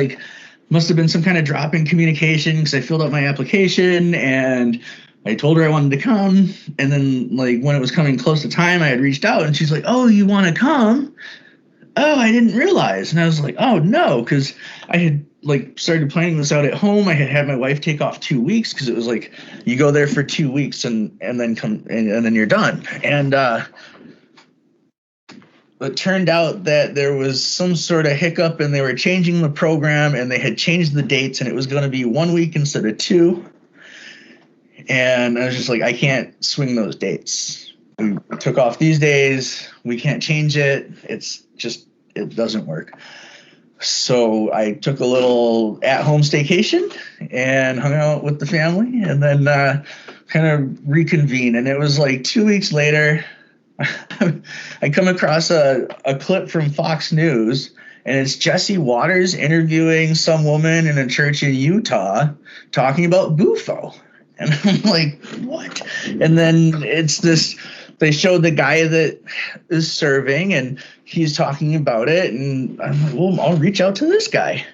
must have been some kind of drop in communication, because I filled out my application and I told her I wanted to come. And then when it was coming close to time, I had reached out and she's like, oh, you want to come? Oh, I didn't realize. And I was like, oh no, because I had started planning this out at home. I had my wife take off 2 weeks, because it was you go there for 2 weeks and then come and then you're done. And it turned out that there was some sort of hiccup and they were changing the program and they had changed the dates and it was going to be 1 week instead of 2. And I was just like, I can't swing those dates. We took off these days. We can't change it. It's just, it doesn't work. So I took a little at-home staycation and hung out with the family and then kind of reconvened. And it was like 2 weeks later, I come across a clip from Fox News, and it's Jesse Waters interviewing some woman in a church in Utah talking about Bufo. And I'm like, what? And then it's this, they showed the guy that is serving, and he's talking about it. And I'm like, well, I'll reach out to this guy.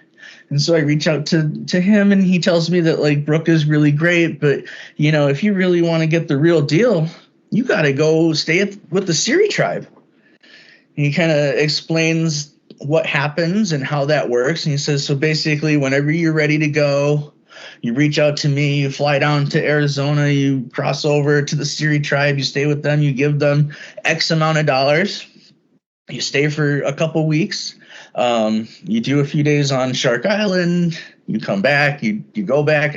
And so I reach out to him, and he tells me that, like, Brooke is really great, but, you know, if you really want to get the real deal, you got to go stay with the Siri tribe. And he kind of explains what happens and how that works. And he says, so basically, whenever you're ready to go, you reach out to me, you fly down to Arizona, you cross over to the Siri tribe, you stay with them, you give them X amount of dollars, you stay for a couple weeks, you do a few days on Shark Island, you come back, you go back.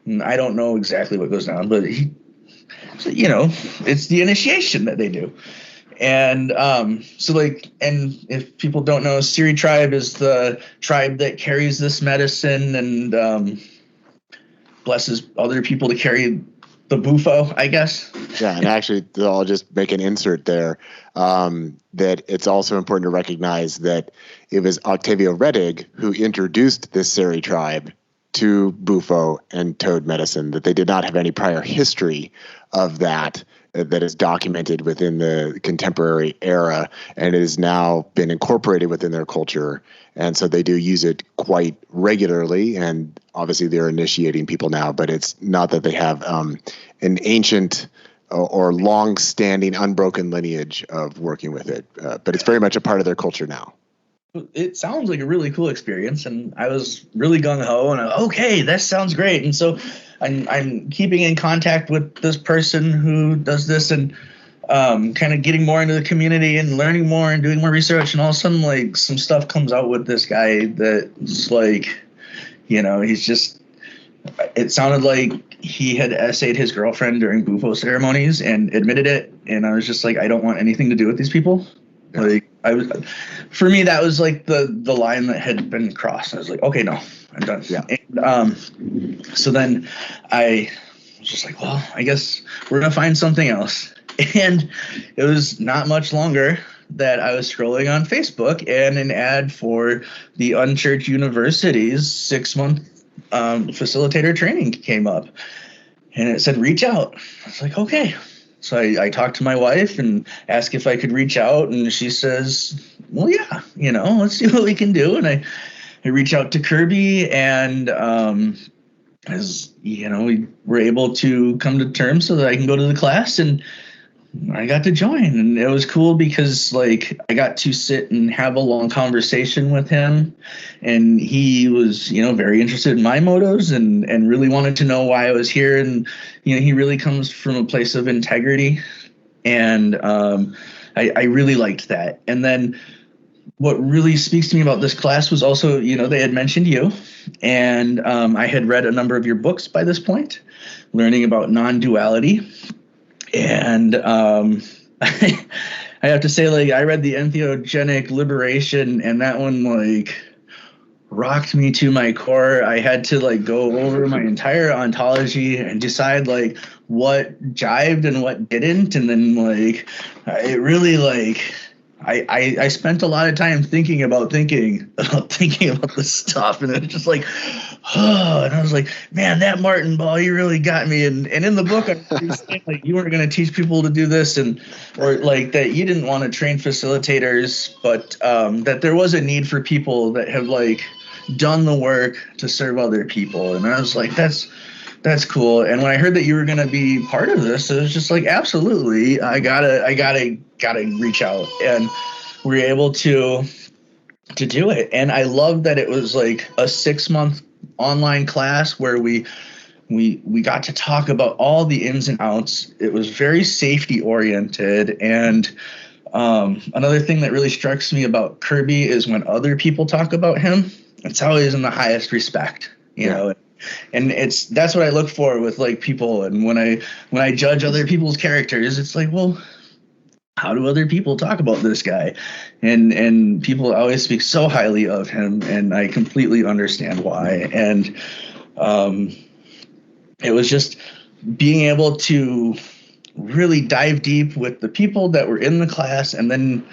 I don't know exactly what goes down, but so, you know, it's the initiation that they do. And so, like, and if people don't know, Siri tribe is the tribe that carries this medicine and blesses other people to carry the Bufo, I guess. Yeah, and actually, I'll just make an insert there, that it's also important to recognize that it was Octavio Rettig who introduced this Siri tribe to Bufo and toad medicine, that they did not have any prior history of that is documented within the contemporary era, and it has now been incorporated within their culture. And so they do use it quite regularly, and obviously they're initiating people now, but it's not that they have an ancient or long-standing unbroken lineage of working with it, but it's very much a part of their culture now. It sounds like a really cool experience, and I was really gung-ho, and okay, that sounds great. And so I'm keeping in contact with this person who does this, and kind of getting more into the community and learning more and doing more research, and all of a sudden, like, some stuff comes out with this guy that's like, you know, he's just, it sounded like he had essayed his girlfriend during Bufo ceremonies and admitted it, and I was just like, I don't want anything to do with these people. Like, for me, that was like the line that had been crossed. I was like, okay, no, I'm done. Yeah. And, so then I was just like, well, I guess we're going to find something else. And it was not much longer that I was scrolling on Facebook, and an ad for the Unchurched University's 6-month facilitator training came up, and it said, reach out. I was like, okay. So I talked to my wife and asked if I could reach out, and she says, well, yeah, you know, let's see what we can do. And I reach out to Kirby, and as you know, we were able to come to terms so that I can go to the class, and I got to join. And it was cool because, like, I got to sit and have a long conversation with him, and he was, you know, very interested in my motives and really wanted to know why I was here. And, you know, he really comes from a place of integrity, and I really liked that. And then what really speaks to me about this class was also, you know, they had mentioned you, and I had read a number of your books by this point, learning about non-duality. And I have to say, like, I read the Entheogenic Liberation, and that one, like, rocked me to my core. I had to, like, go over my entire ontology and decide, like, what jived and what didn't. And then, like, it really, like, I spent a lot of time thinking about this stuff, and it was just like, oh, and I was like, man, that Martin Ball, you really got me. And in the book, I was saying, like, you weren't going to teach people to do this, or like that you didn't want to train facilitators, but that there was a need for people that have, like, done the work to serve other people. And I was like, that's cool. And when I heard that you were going to be part of this, it was just like, absolutely, I gotta reach out. And we were able to do it. And I love that it was like a 6-month online class where we got to talk about all the ins and outs. It was very safety oriented, and Another thing that really strikes me about Kirby is when other people talk about him, it's always in the highest respect, you know. And that's what I look for with like people. And when I judge other people's characters, it's like, well, how do other people talk about this guy? And people always speak so highly of him, and I completely understand why. And it was just being able to really dive deep with the people that were in the class, and then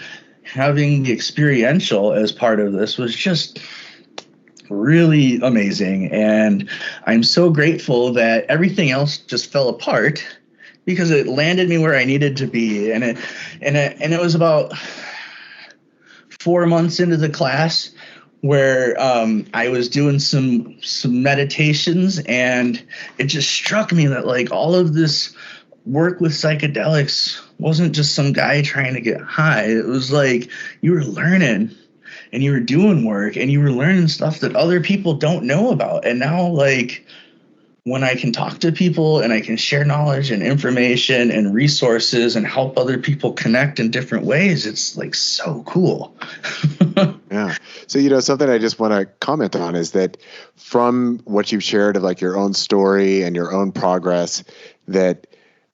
having the experiential as part of this was just really amazing. And I'm so grateful that everything else just fell apart because it landed me where I needed to be. And it was about 4 months into the class where I was doing some meditations, and it just struck me that like all of this work with psychedelics wasn't just some guy trying to get high. It was like you were learning and you were doing work and you were learning stuff that other people don't know about. And now, like, when I can talk to people and I can share knowledge and information and resources and help other people connect in different ways, it's like so cool. Yeah. So, something I just want to comment on is that from what you've shared of like your own story and your own progress, that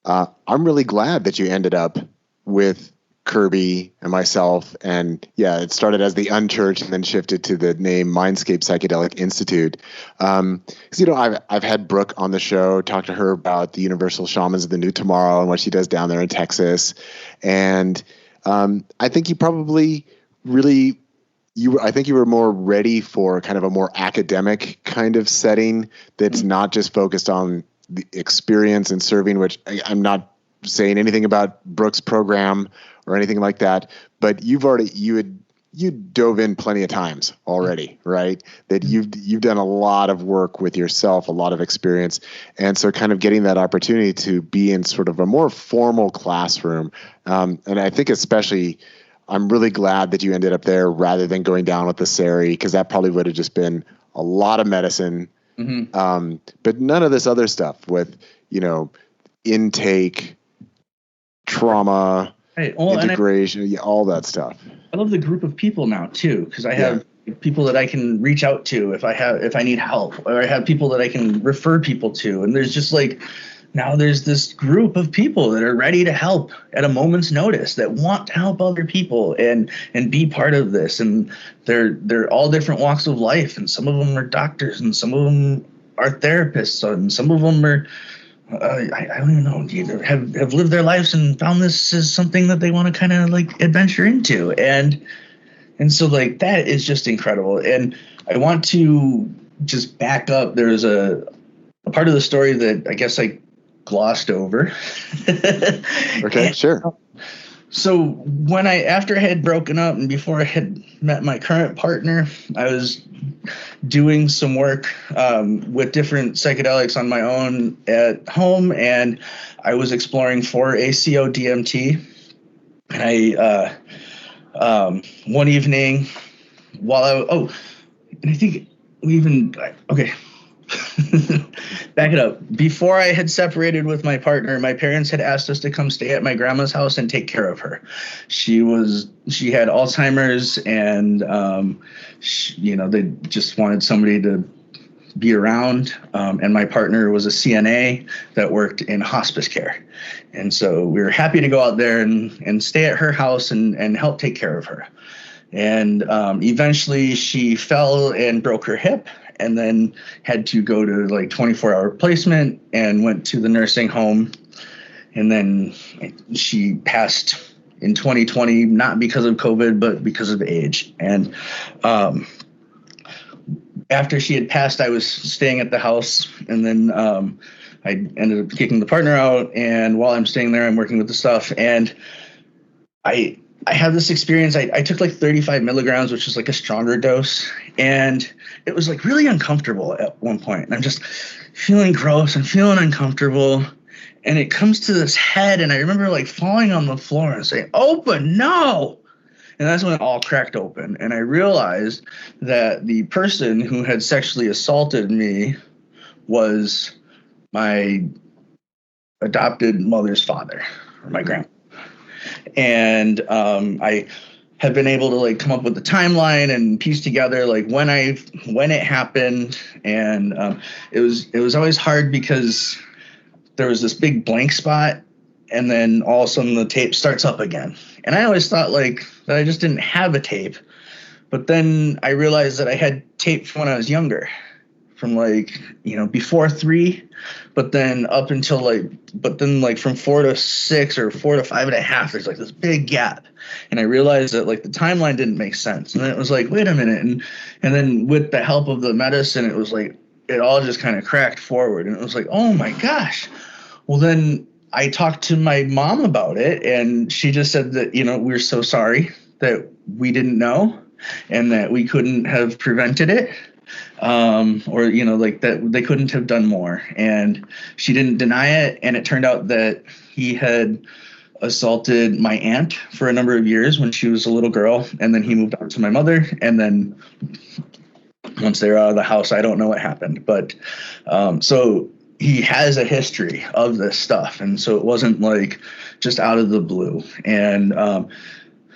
I'm really glad that you ended up with Kirby and myself. And yeah, it started as the Unchurched and then shifted to the name Mindscape Psychedelic Institute. Because, I've had Brooke on the show, talk to her about the Universal Shamans of the New Tomorrow and what she does down there in Texas. And I think you probably really, I think you were more ready for kind of a more academic kind of setting that's not just focused on the experience and serving, which I'm not saying anything about Brooke's program or anything like that, but you dove in plenty of times already, right? That you've done a lot of work with yourself, a lot of experience. And so kind of getting that opportunity to be in sort of a more formal classroom. And I think especially, I'm really glad that you ended up there rather than going down with the Sari, because that probably would have just been a lot of medicine. Mm-hmm. But none of this other stuff with, intake, trauma, integration, all that stuff. I love the group of people now too, because I have people that I can reach out to if I need help, or I have people that I can refer people to. And there's just like, now there's this group of people that are ready to help at a moment's notice, that want to help other people and be part of this. And they're all different walks of life. And some of them are doctors, and some of them are therapists, and some of them are, I don't even know, have lived their lives and found this as something that they want to kind of like adventure into. And so like, that is just incredible. And I want to just back up. There's a part of the story that I guess I glossed over. Okay, sure. So after I had broken up and before I had met my current partner, I was doing some work with different psychedelics on my own at home, and I was exploring 4-ACO-DMT. And I one evening while and I think we even back it up. Before I had separated with my partner, my parents had asked us to come stay at my grandma's house and take care of her. She had Alzheimer's, and they just wanted somebody to be around. And my partner was a CNA that worked in hospice care. And so we were happy to go out there and stay at her house and help take care of her. And eventually she fell and broke her hip, and then had to go to like 24-hour placement and went to the nursing home. And then she passed in 2020, not because of COVID, but because of age. And after she had passed, I was staying at the house, and then I ended up kicking the partner out. And while I'm staying there, I'm working with the stuff. And I had this experience. I took like 35 milligrams, which is like a stronger dose. And it was like really uncomfortable at one point. And I'm just feeling gross and feeling uncomfortable. And it comes to this head. And I remember like falling on the floor and saying, "Open, no." And that's when it all cracked open. And I realized that the person who had sexually assaulted me was my adopted mother's father, or my grandpa. And I have been able to like come up with the timeline and piece together like when it happened. And it was always hard because there was this big blank spot, and then all of a sudden the tape starts up again. And I always thought like that I just didn't have a tape. But then I realized that I had tape from when I was younger, from like, before 3, but then up until like from 4 to 6 or 4 to 5.5, there's like this big gap. And I realized that like the timeline didn't make sense. And then it was like, wait a minute. And then with the help of the medicine, it was like, it all just kind of cracked forward. And it was like, oh my gosh. Well, then I talked to my mom about it, and she just said that, we're so sorry that we didn't know and that we couldn't have prevented it. Or, like that they couldn't have done more. And she didn't deny it. And it turned out that he had assaulted my aunt for a number of years when she was a little girl. And then he moved on to my mother. And then once they were out of the house, I don't know what happened. But so he has a history of this stuff. And so it wasn't like just out of the blue. And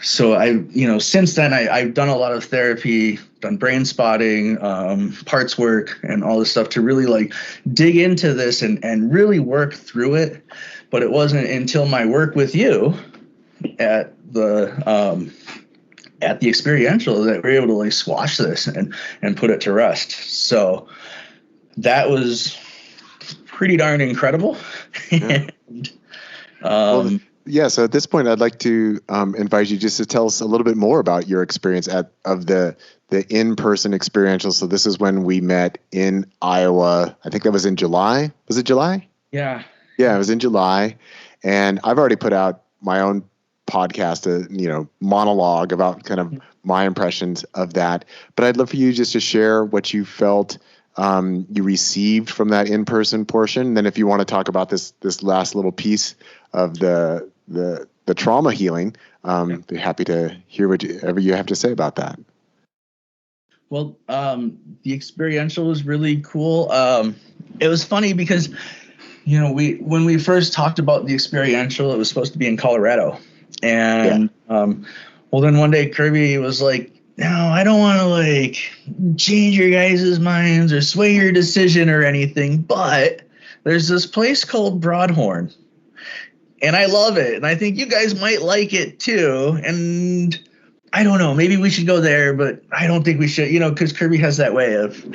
so since then I've done a lot of therapy, done brain spotting, parts work, and all this stuff to really like dig into this and really work through it. But it wasn't until my work with you at the experiential that we were able to like squash this and put it to rest. So that was pretty darn incredible. Yeah. So at this point, I'd like to invite you just to tell us a little bit more about your experience of the in-person experiential. So this is when we met in Iowa. I think that was in July. Was it July? Yeah. Yeah, it was in July. And I've already put out my own podcast, monologue about kind of my impressions of that. But I'd love for you just to share what you felt you received from that in-person portion. And then if you want to talk about this last little piece of the trauma healing, be happy to hear whatever you have to say about that. Well, the experiential was really cool. It was funny because, when we first talked about the experiential, it was supposed to be in Colorado. And, well, then one day Kirby was like, no, I don't want to like change your guys' minds or sway your decision or anything, but there's this place called Broadhorn, and I love it, and I think you guys might like it too. And I don't know, maybe we should go there, but I don't think we should, because Kirby has that way of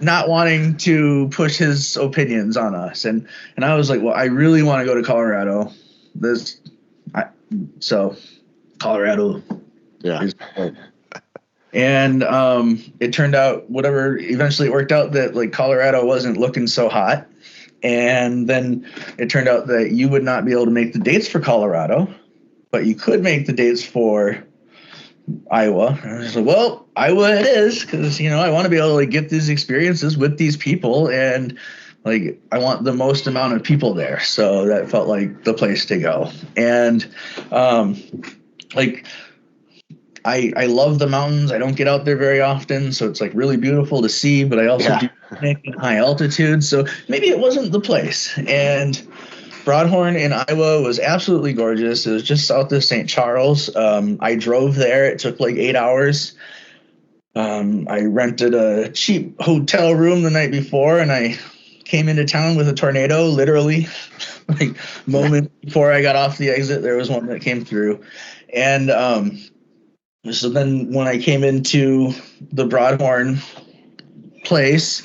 not wanting to push his opinions on us. And I was like, well, I really want to go to Colorado. So Colorado. Yeah. And it turned out eventually it worked out that like Colorado wasn't looking so hot. And then it turned out that you would not be able to make the dates for Colorado, but you could make the dates for Iowa. And I was like, well, Iowa it is, because, I want to be able to like get these experiences with these people, and like I want the most amount of people there. So that felt like the place to go. And I love the mountains. I don't get out there very often, so it's like really beautiful to see, but I also do picnic in high altitude, so maybe it wasn't the place. And Broadhorn in Iowa was absolutely gorgeous. It was just south of St. Charles. I drove there. It took like 8 hours. I rented a cheap hotel room the night before, and I came into town with a tornado, literally. Like moment before I got off the exit, there was one that came through. And so then when I came into the Broadhorn place,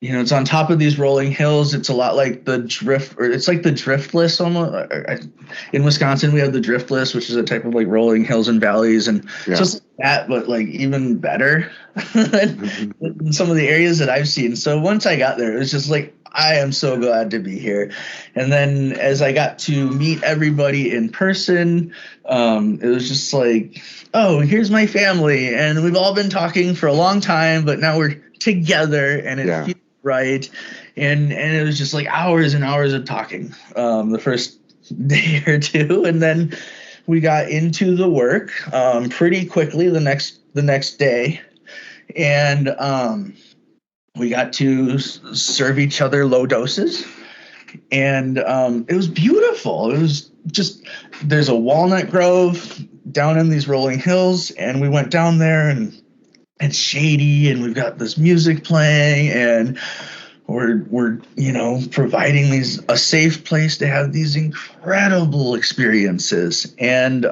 it's on top of these rolling hills. It's a lot like it's like the Driftless almost. In Wisconsin, we have the Driftless, which is a type of like rolling hills and valleys, and just like that, but like even better in some of the areas that I've seen. So once I got there, it was just like, I am so glad to be here. And then as I got to meet everybody in person, it was just like, oh, here's my family. And we've all been talking for a long time, but now we're together, and it feels right. And it was just like hours and hours of talking the first day or two. And then we got into the work pretty quickly the next day. And we got to serve each other low doses. And it was beautiful. It was just, there's a walnut grove down in these rolling hills, and we went down there, and it's shady, and we've got this music playing, and we're providing a safe place to have these incredible experiences. And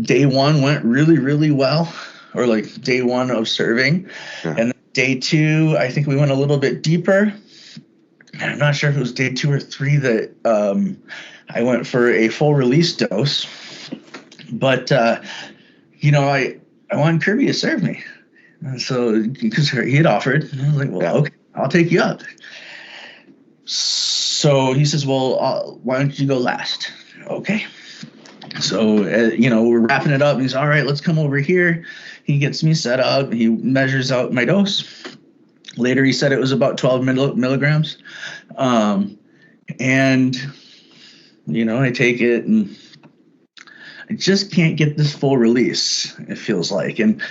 day one went really, really well, or like day one of serving. Yeah. And day two, I think we went a little bit deeper. I'm not sure if it was day 2 or 3 that I went for a full release dose, but I wanted Kirby to serve me. And so, because he had offered, and I was like, well, okay, I'll take you up. So he says, well, why don't you go last? Okay. So, we're wrapping it up, and he's, all right, let's come over here. He gets me set up. He measures out my dose. Later, he said it was about 12 milligrams. And, I take it, and I just can't get this full release, it feels like. And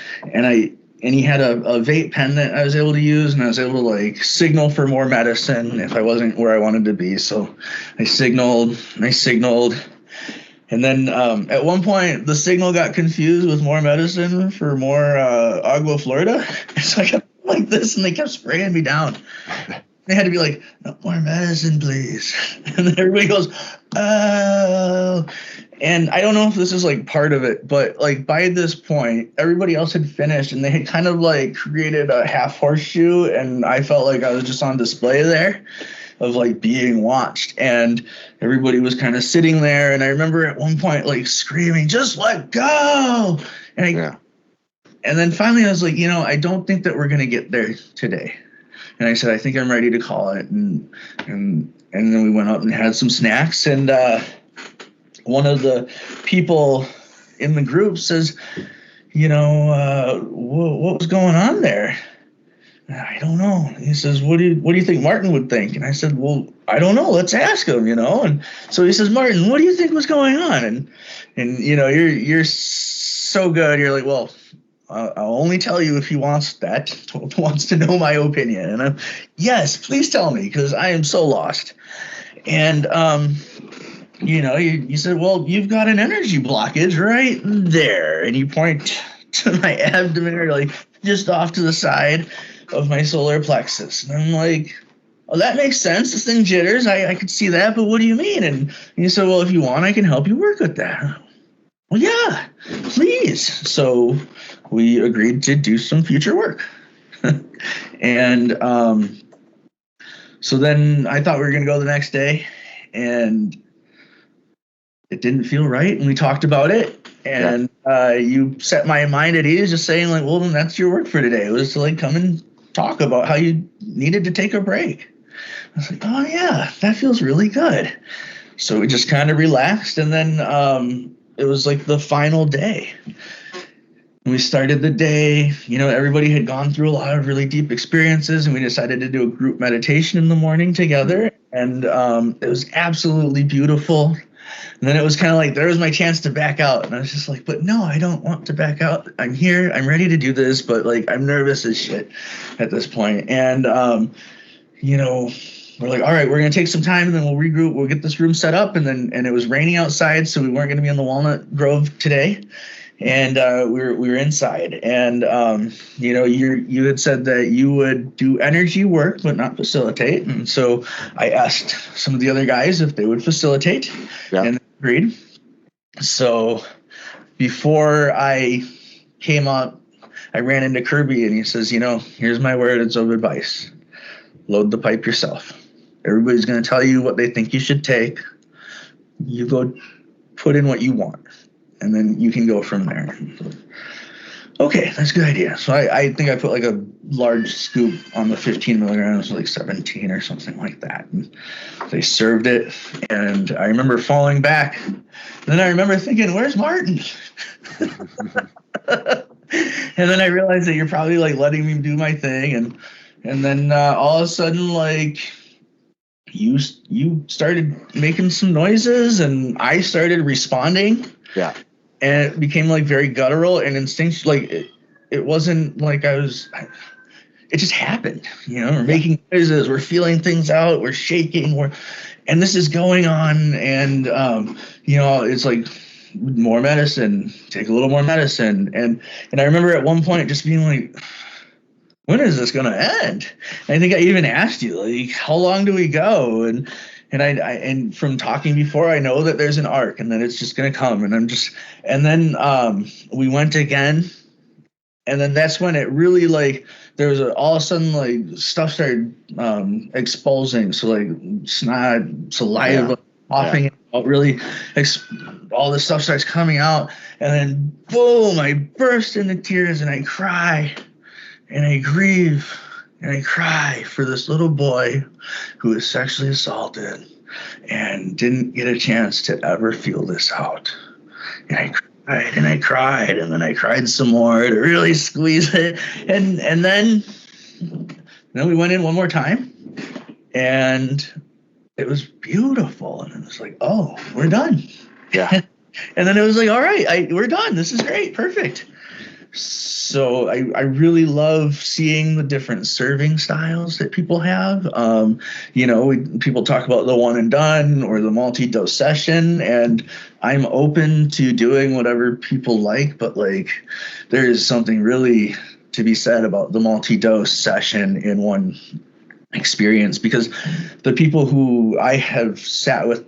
he had a vape pen that I was able to use, and I was able to signal for more medicine if I wasn't where I wanted to be. So I signaled. And then at one point, the signal got confused with more medicine for more Agua Florida. So I kept like this, and they kept spraying me down. They had to be like, no more medicine, please. And then everybody goes, oh. And I don't know if this is part of it, but by this point, everybody else had finished, and they had kind of created a half horseshoe, and I felt like I was just on display there of being watched, and everybody was kind of sitting there. And I remember at one point screaming, just let go. And then finally I was like, I don't think that we're going to get there today. And I said, I think I'm ready to call it. And then we went out and had some snacks. And one of the people in the group says, what was going on there? I don't know. He says, what do you think Martin would think? And I said, well, I don't know. Let's ask him, And so he says, Martin, what do you think was going on? And you're so good. You're like, well, I'll only tell you if he wants to know my opinion. And I'm, yes, please tell me, because I am so lost. And, you said, well, you've got an energy blockage right there. And you point to my abdomen, or just off to the side of my solar plexus. And I'm like, oh, that makes sense. This thing jitters. I could see that, but what do you mean? And you said, well, if you want, I can help you work with that. Well, yeah, please. So we agreed to do some future work. And so then I thought we were going to go the next day, and it didn't feel right. And we talked about it. And you set my mind at ease, just saying well, then that's your work for today. It was to come and talk about how you needed to take a break. I was like, oh yeah, that feels really good. So we just kind of relaxed, and then it was the final day. We started the day, everybody had gone through a lot of really deep experiences, and we decided to do a group meditation in the morning together. And it was absolutely beautiful. And then it was kind of there was my chance to back out. And I was just but no, I don't want to back out. I'm here. I'm ready to do this. But I'm nervous as shit at this point. And, we're all right, we're going to take some time, and then we'll regroup. We'll get this room set up. And it was raining outside, so we weren't going to be in the Walnut Grove today. And we were inside. And, you had said that you would do energy work but not facilitate. And so I asked some of the other guys if they would facilitate, and they agreed. So before I came up, I ran into Kirby, and he says, here's my words of advice. Load the pipe yourself. Everybody's going to tell you what they think you should take. You go put in what you want, and then you can go from there. Okay, that's a good idea. So I think I put a large scoop on the 15 milligrams, 17 or something like that. And they served it, and I remember falling back. And then I remember thinking, where's Martin? And then I realized that you're probably letting me do my thing. And then all of a sudden, you started making some noises, and I started responding. Yeah. And it became very guttural and instinctual. It wasn't I was. it just happened. We're making noises, we're feeling things out, we're shaking, and this is going on, and it's like more medicine, take a little more medicine, and I remember at one point just being like, when is this going to end? And I think I even asked you, like, how long do we go? And and from talking before, I know that there's an arc and that it's just going to come. And then we went again. And then that's when it really, like, there was all of a sudden, like, stuff started exposing. So, like, snot, saliva, coughing out, really, all this stuff starts coming out. And then, boom, I burst into tears and I cry and I grieve and I cry for this little boy who was sexually assaulted and didn't get a chance to ever feel this out. And I cried and I cried and then I cried some more to really squeeze it. And then we went in one more time and it was beautiful. And it was like, oh, we're done. Yeah. And then it was like, all right, we're done. This is great. Perfect. So I really love seeing the different serving styles that people have. People talk about the one and done or the multi-dose session, and I'm open to doing whatever people like, but like there is something really to be said about the multi-dose session in one experience, because the people who I have sat with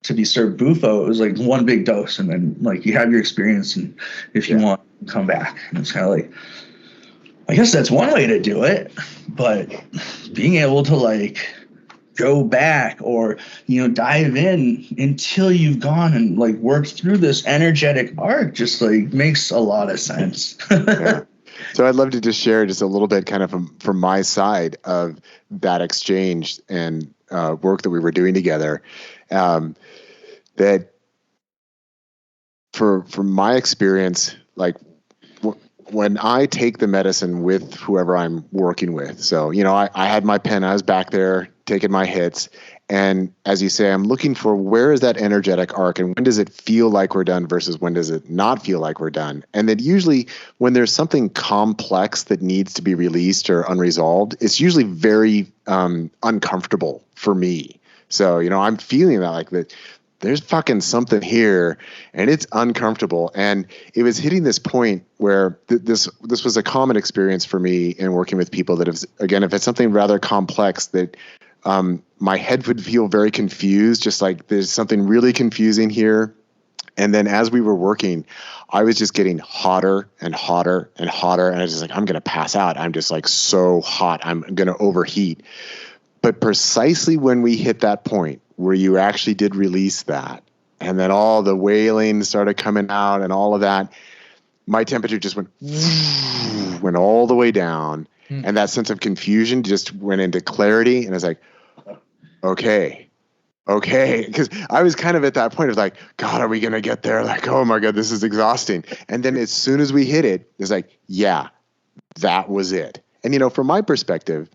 to be served bufo, it was like one big dose, and then like you have your experience, and if you want, come back. And it's kind of like, I guess that's one way to do it, but being able to like go back or dive in until you've gone and like worked through this energetic arc just like makes a lot of sense. Yeah. So I'd love to just share just a little bit kind of from my side of that exchange and work that we were doing together. That from my experience, like when I take the medicine with whoever I'm working with, so, I had my pen, I was back there taking my hits. And as you say, I'm looking for where is that energetic arc and when does it feel like we're done versus when does it not feel like we're done? And then usually when there's something complex that needs to be released or unresolved, it's usually very uncomfortable for me. So, I'm feeling that like that. There's fucking something here and it's uncomfortable. And it was hitting this point where this was a common experience for me in working with people that have, again, if it's something rather complex that my head would feel very confused, just like there's something really confusing here. And then as we were working, I was just getting hotter and hotter and hotter. And I was just like, I'm going to pass out. I'm just like so hot. I'm going to overheat. But precisely when we hit that point where you actually did release that, and then all the wailing started coming out and all of that, my temperature just went all the way down. And that sense of confusion just went into clarity. And I was like, okay. Because I was kind of at that point of like, God, are we going to get there? Like, oh my God, this is exhausting. And then as soon as we hit it, it's like, yeah, that was it. And, from my perspective,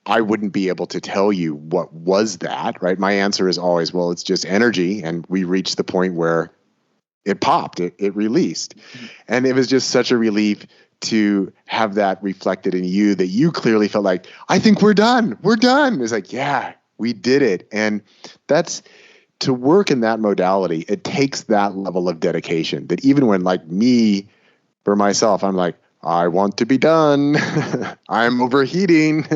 I wouldn't be able to tell you what was that, right? My answer is always, well, it's just energy. And we reached the point where it popped, it released. And it was just such a relief to have that reflected in you that you clearly felt like, I think we're done. We're done. It's like, yeah, we did it. And that's to work in that modality. It takes that level of dedication that even when like me, for myself, I'm like, I want to be done. I'm overheating.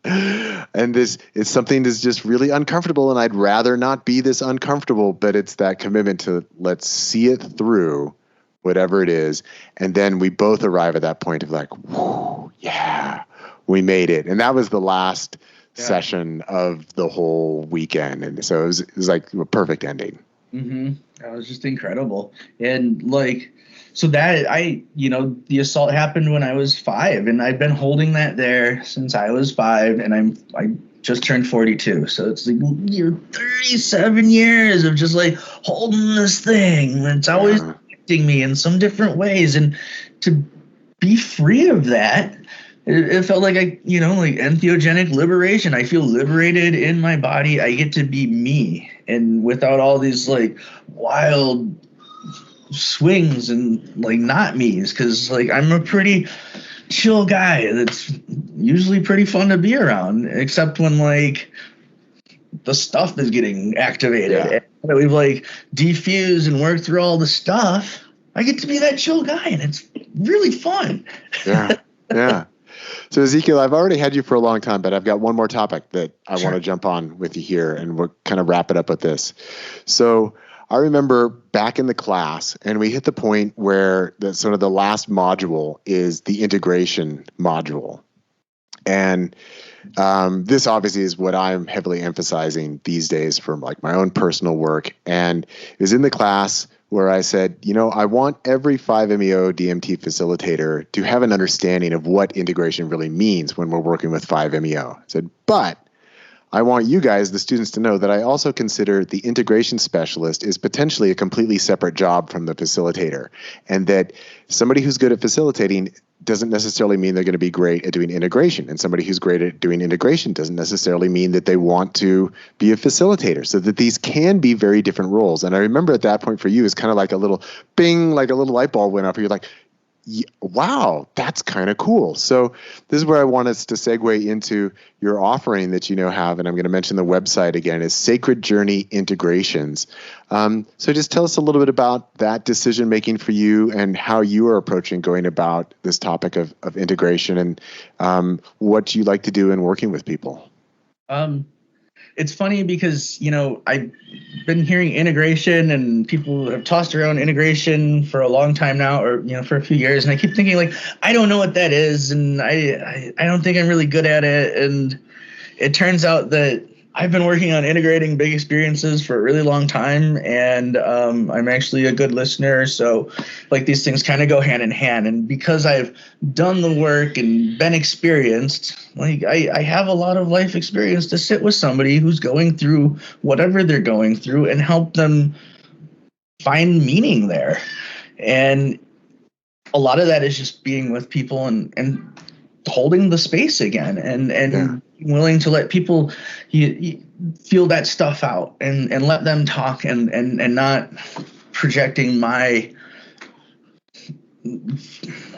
And this is something that's just really uncomfortable, and I'd rather not be this uncomfortable, but it's that commitment to let's see it through, whatever it is. And then we both arrive at that point of like, whoo, yeah, we made it. And that was the last session of the whole weekend. And so it was like a perfect ending. Mm-hmm. That was just incredible. And like, so that the assault happened when I was 5, and I've been holding that there since I was 5, and I just turned 42. So it's like 37 years of just like holding this thing. It's always affecting me in some different ways. And to be free of that, it felt like like entheogenic liberation. I feel liberated in my body. I get to be me, and without all these like wild swings and like not me's, because like I'm a pretty chill guy that's usually pretty fun to be around, except when like the stuff is getting activated. Yeah. And we've like defused and worked through all the stuff. I get to be that chill guy, and it's really fun. Yeah. Yeah. So Ezekiel, I've already had you for a long time, but I've got one more topic that I want to jump on with you here, and we'll kind of wrap it up with this. So I remember back in the class, and we hit the point where the sort of the last module is the integration module. And this obviously is what I'm heavily emphasizing these days for like my own personal work. And it was in the class where I said, I want every 5MEO DMT facilitator to have an understanding of what integration really means when we're working with 5MEO. I said, but I want you guys, the students, to know that I also consider the integration specialist is potentially a completely separate job from the facilitator, and that somebody who's good at facilitating doesn't necessarily mean they're going to be great at doing integration, and somebody who's great at doing integration doesn't necessarily mean that they want to be a facilitator, so that these can be very different roles. And I remember at that point for you, it's kind of like a little bing, like a little light bulb went off. You're like, wow, that's kind of cool. So this is where I want us to segue into your offering that you now have, and I'm going to mention the website again, is Sacred Journey Integrations. So just tell us a little bit about that decision-making for you and how you are approaching going about this topic of integration, and what you like to do in working with people. It's funny because, I've been hearing integration, and people have tossed around integration for a long time now, or, for a few years. And I keep thinking, like, I don't know what that is. And I don't think I'm really good at it. And it turns out that I've been working on integrating big experiences for a really long time. And I'm actually a good listener. So like these things kind of go hand in hand. And because I've done the work and been experienced, like I have a lot of life experience to sit with somebody who's going through whatever they're going through and help them find meaning there. And a lot of that is just being with people and holding the space again, and willing to let people you feel that stuff out and let them talk, and not projecting my,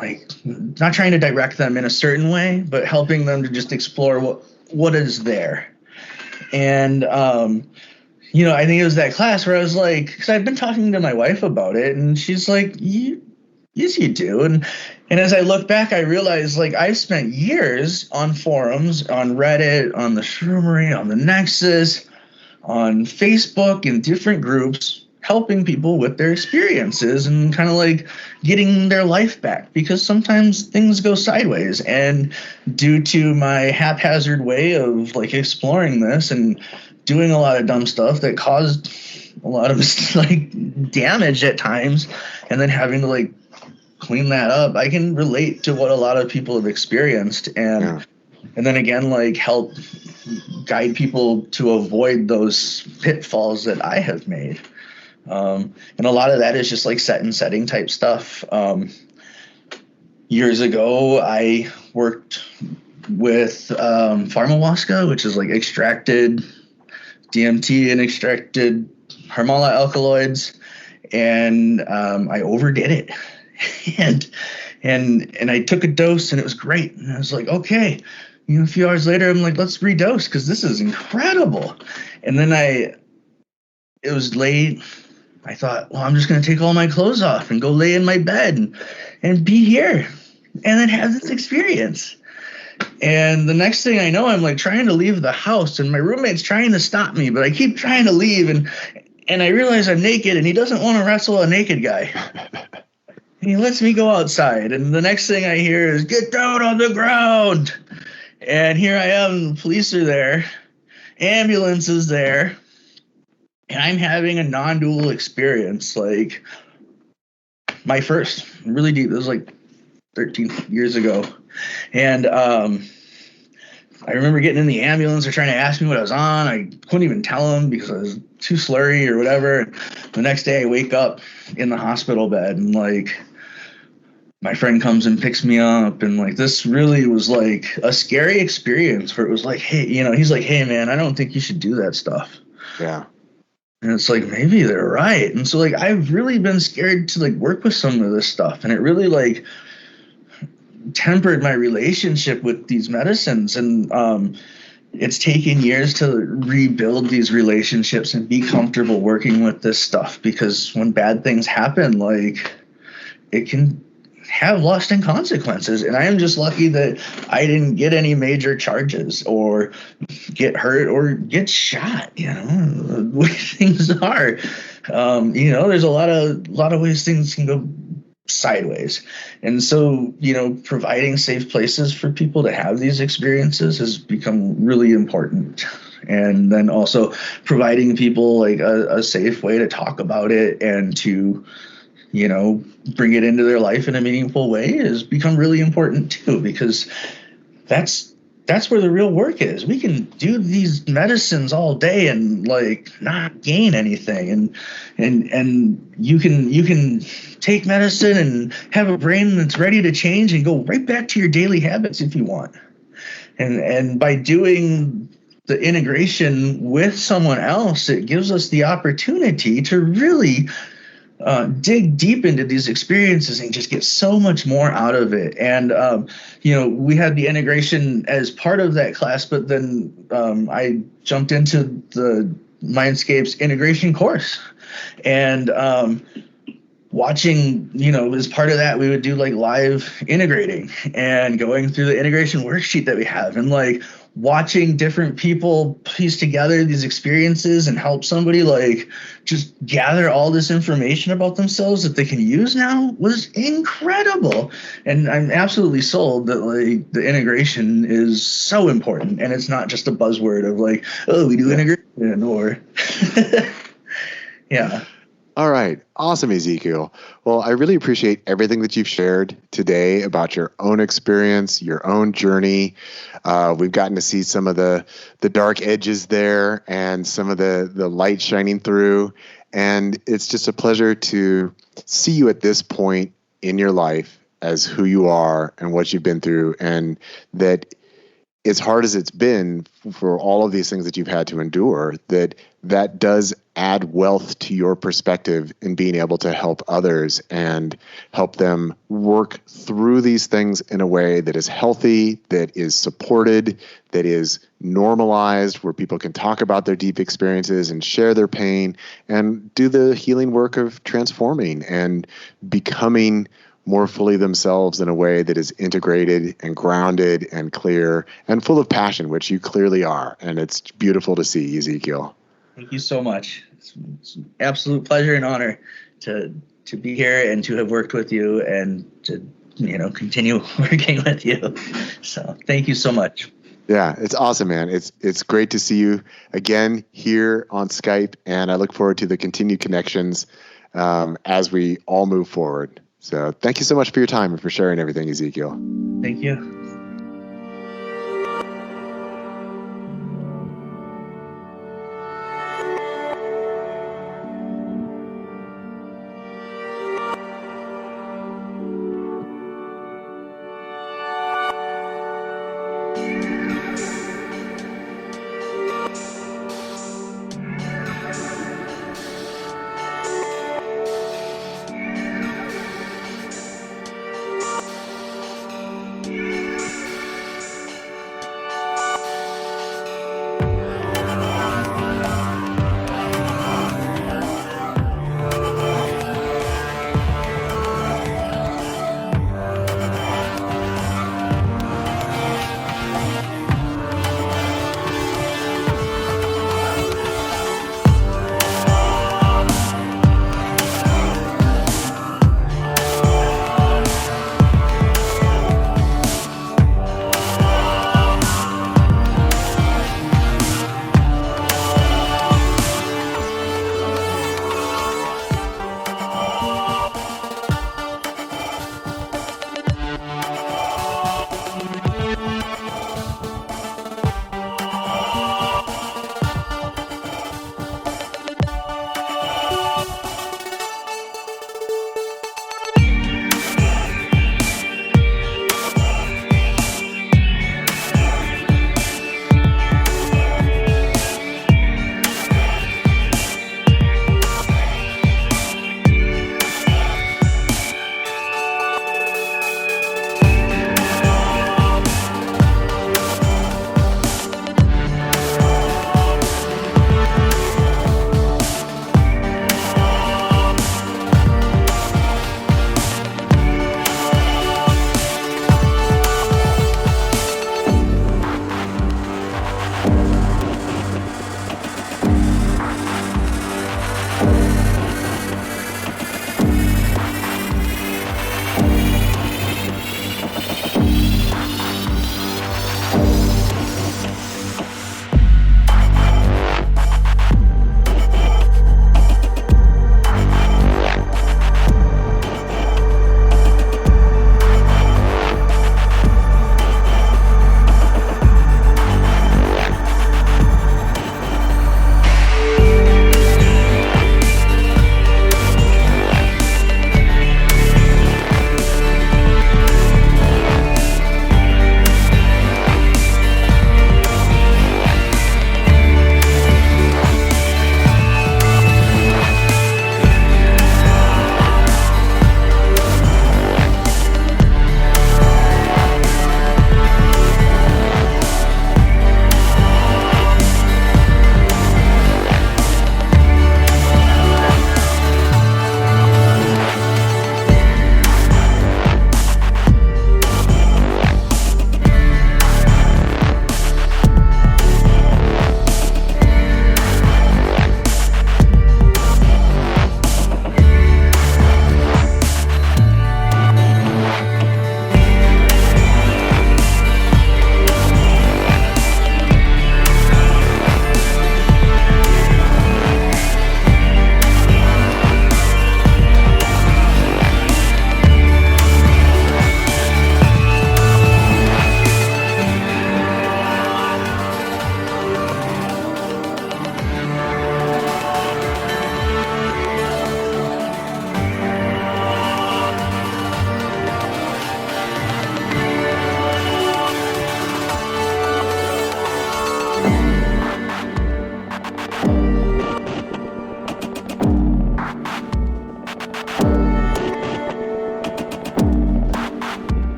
like, not trying to direct them in a certain way, but helping them to just explore what is there. And I think it was that class where I was like, because I've been talking to my wife about it, and she's like, yes, you do. And as I look back, I realized, like, I've spent years on forums, on Reddit, on the Shroomery, on the Nexus, on Facebook, in different groups, helping people with their experiences and kind of like getting their life back, because sometimes things go sideways. And due to my haphazard way of like exploring this and doing a lot of dumb stuff that caused a lot of like damage at times, and then having to like clean that up, I can relate to what a lot of people have experienced, and then again, like, help guide people to avoid those pitfalls that I have made. And a lot of that is just like set and setting type stuff. Years ago, I worked with Pharmawaska, which is like extracted DMT and extracted Harmala alkaloids, and I overdid it. And I took a dose, and it was great. And I was like, okay, a few hours later, I'm like, let's redose, because this is incredible. And then it was late. I thought, well, I'm just going to take all my clothes off and go lay in my bed and be here and then have this experience. And the next thing I know, I'm like trying to leave the house, and my roommate's trying to stop me, but I keep trying to leave. And I realize I'm naked, and he doesn't want to wrestle a naked guy. And he lets me go outside, and the next thing I hear is, get down on the ground. And here I am, the police are there, ambulance is there, and I'm having a non-dual experience, like my first, really deep. It was like 13 years ago. And I remember getting in the ambulance. They're trying to ask me what I was on. I couldn't even tell them because I was too slurry or whatever. The next day I wake up in the hospital bed, and like my friend comes and picks me up, and like this really was like a scary experience where it was like, hey, he's like, hey man, I don't think you should do that stuff. Yeah. And it's like, maybe they're right. And so like I've really been scared to like work with some of this stuff, and it really like tempered my relationship with these medicines. And it's taken years to rebuild these relationships and be comfortable working with this stuff, because when bad things happen, like, it can have lasting consequences. And I am just lucky that I didn't get any major charges or get hurt or get shot, the way things are. There's a lot of ways things can go sideways. And so, providing safe places for people to have these experiences has become really important. And then also providing people like a safe way to talk about it and to, bring it into their life in a meaningful way has become really important too, because that's where the real work is. We can do these medicines all day and like not gain anything. And you can take medicine and have a brain that's ready to change and go right back to your daily habits if you want. And by doing the integration with someone else, it gives us the opportunity to really dig deep into these experiences and just get so much more out of it. And, we had the integration as part of that class, but then I jumped into the Mindscape's integration course. And watching, as part of that, we would do like live integrating and going through the integration worksheet that we have, and like watching different people piece together these experiences and help somebody like just gather all this information about themselves that they can use now was incredible. And I'm absolutely sold that like the integration is so important, and it's not just a buzzword of like, oh, we do integration or yeah. All right. Awesome, Ezekiel. Well, I really appreciate everything that you've shared today about your own experience, your own journey. We've gotten to see some of the dark edges there and some of the light shining through. And it's just a pleasure to see you at this point in your life as who you are and what you've been through, and that as hard as it's been for all of these things that you've had to endure, that does add wealth to your perspective in being able to help others and help them work through these things in a way that is healthy, that is supported, that is normalized, where people can talk about their deep experiences and share their pain and do the healing work of transforming and becoming more fully themselves in a way that is integrated and grounded and clear and full of passion, which you clearly are. And it's beautiful to see, Ezekiel. Thank you so much. It's an absolute pleasure and honor to be here and to have worked with you and to continue working with you. So thank you so much. Yeah, it's awesome, man. It's great to see you again here on Skype, and I look forward to the continued connections as we all move forward. So thank you so much for your time and for sharing everything, Ezekiel. Thank you.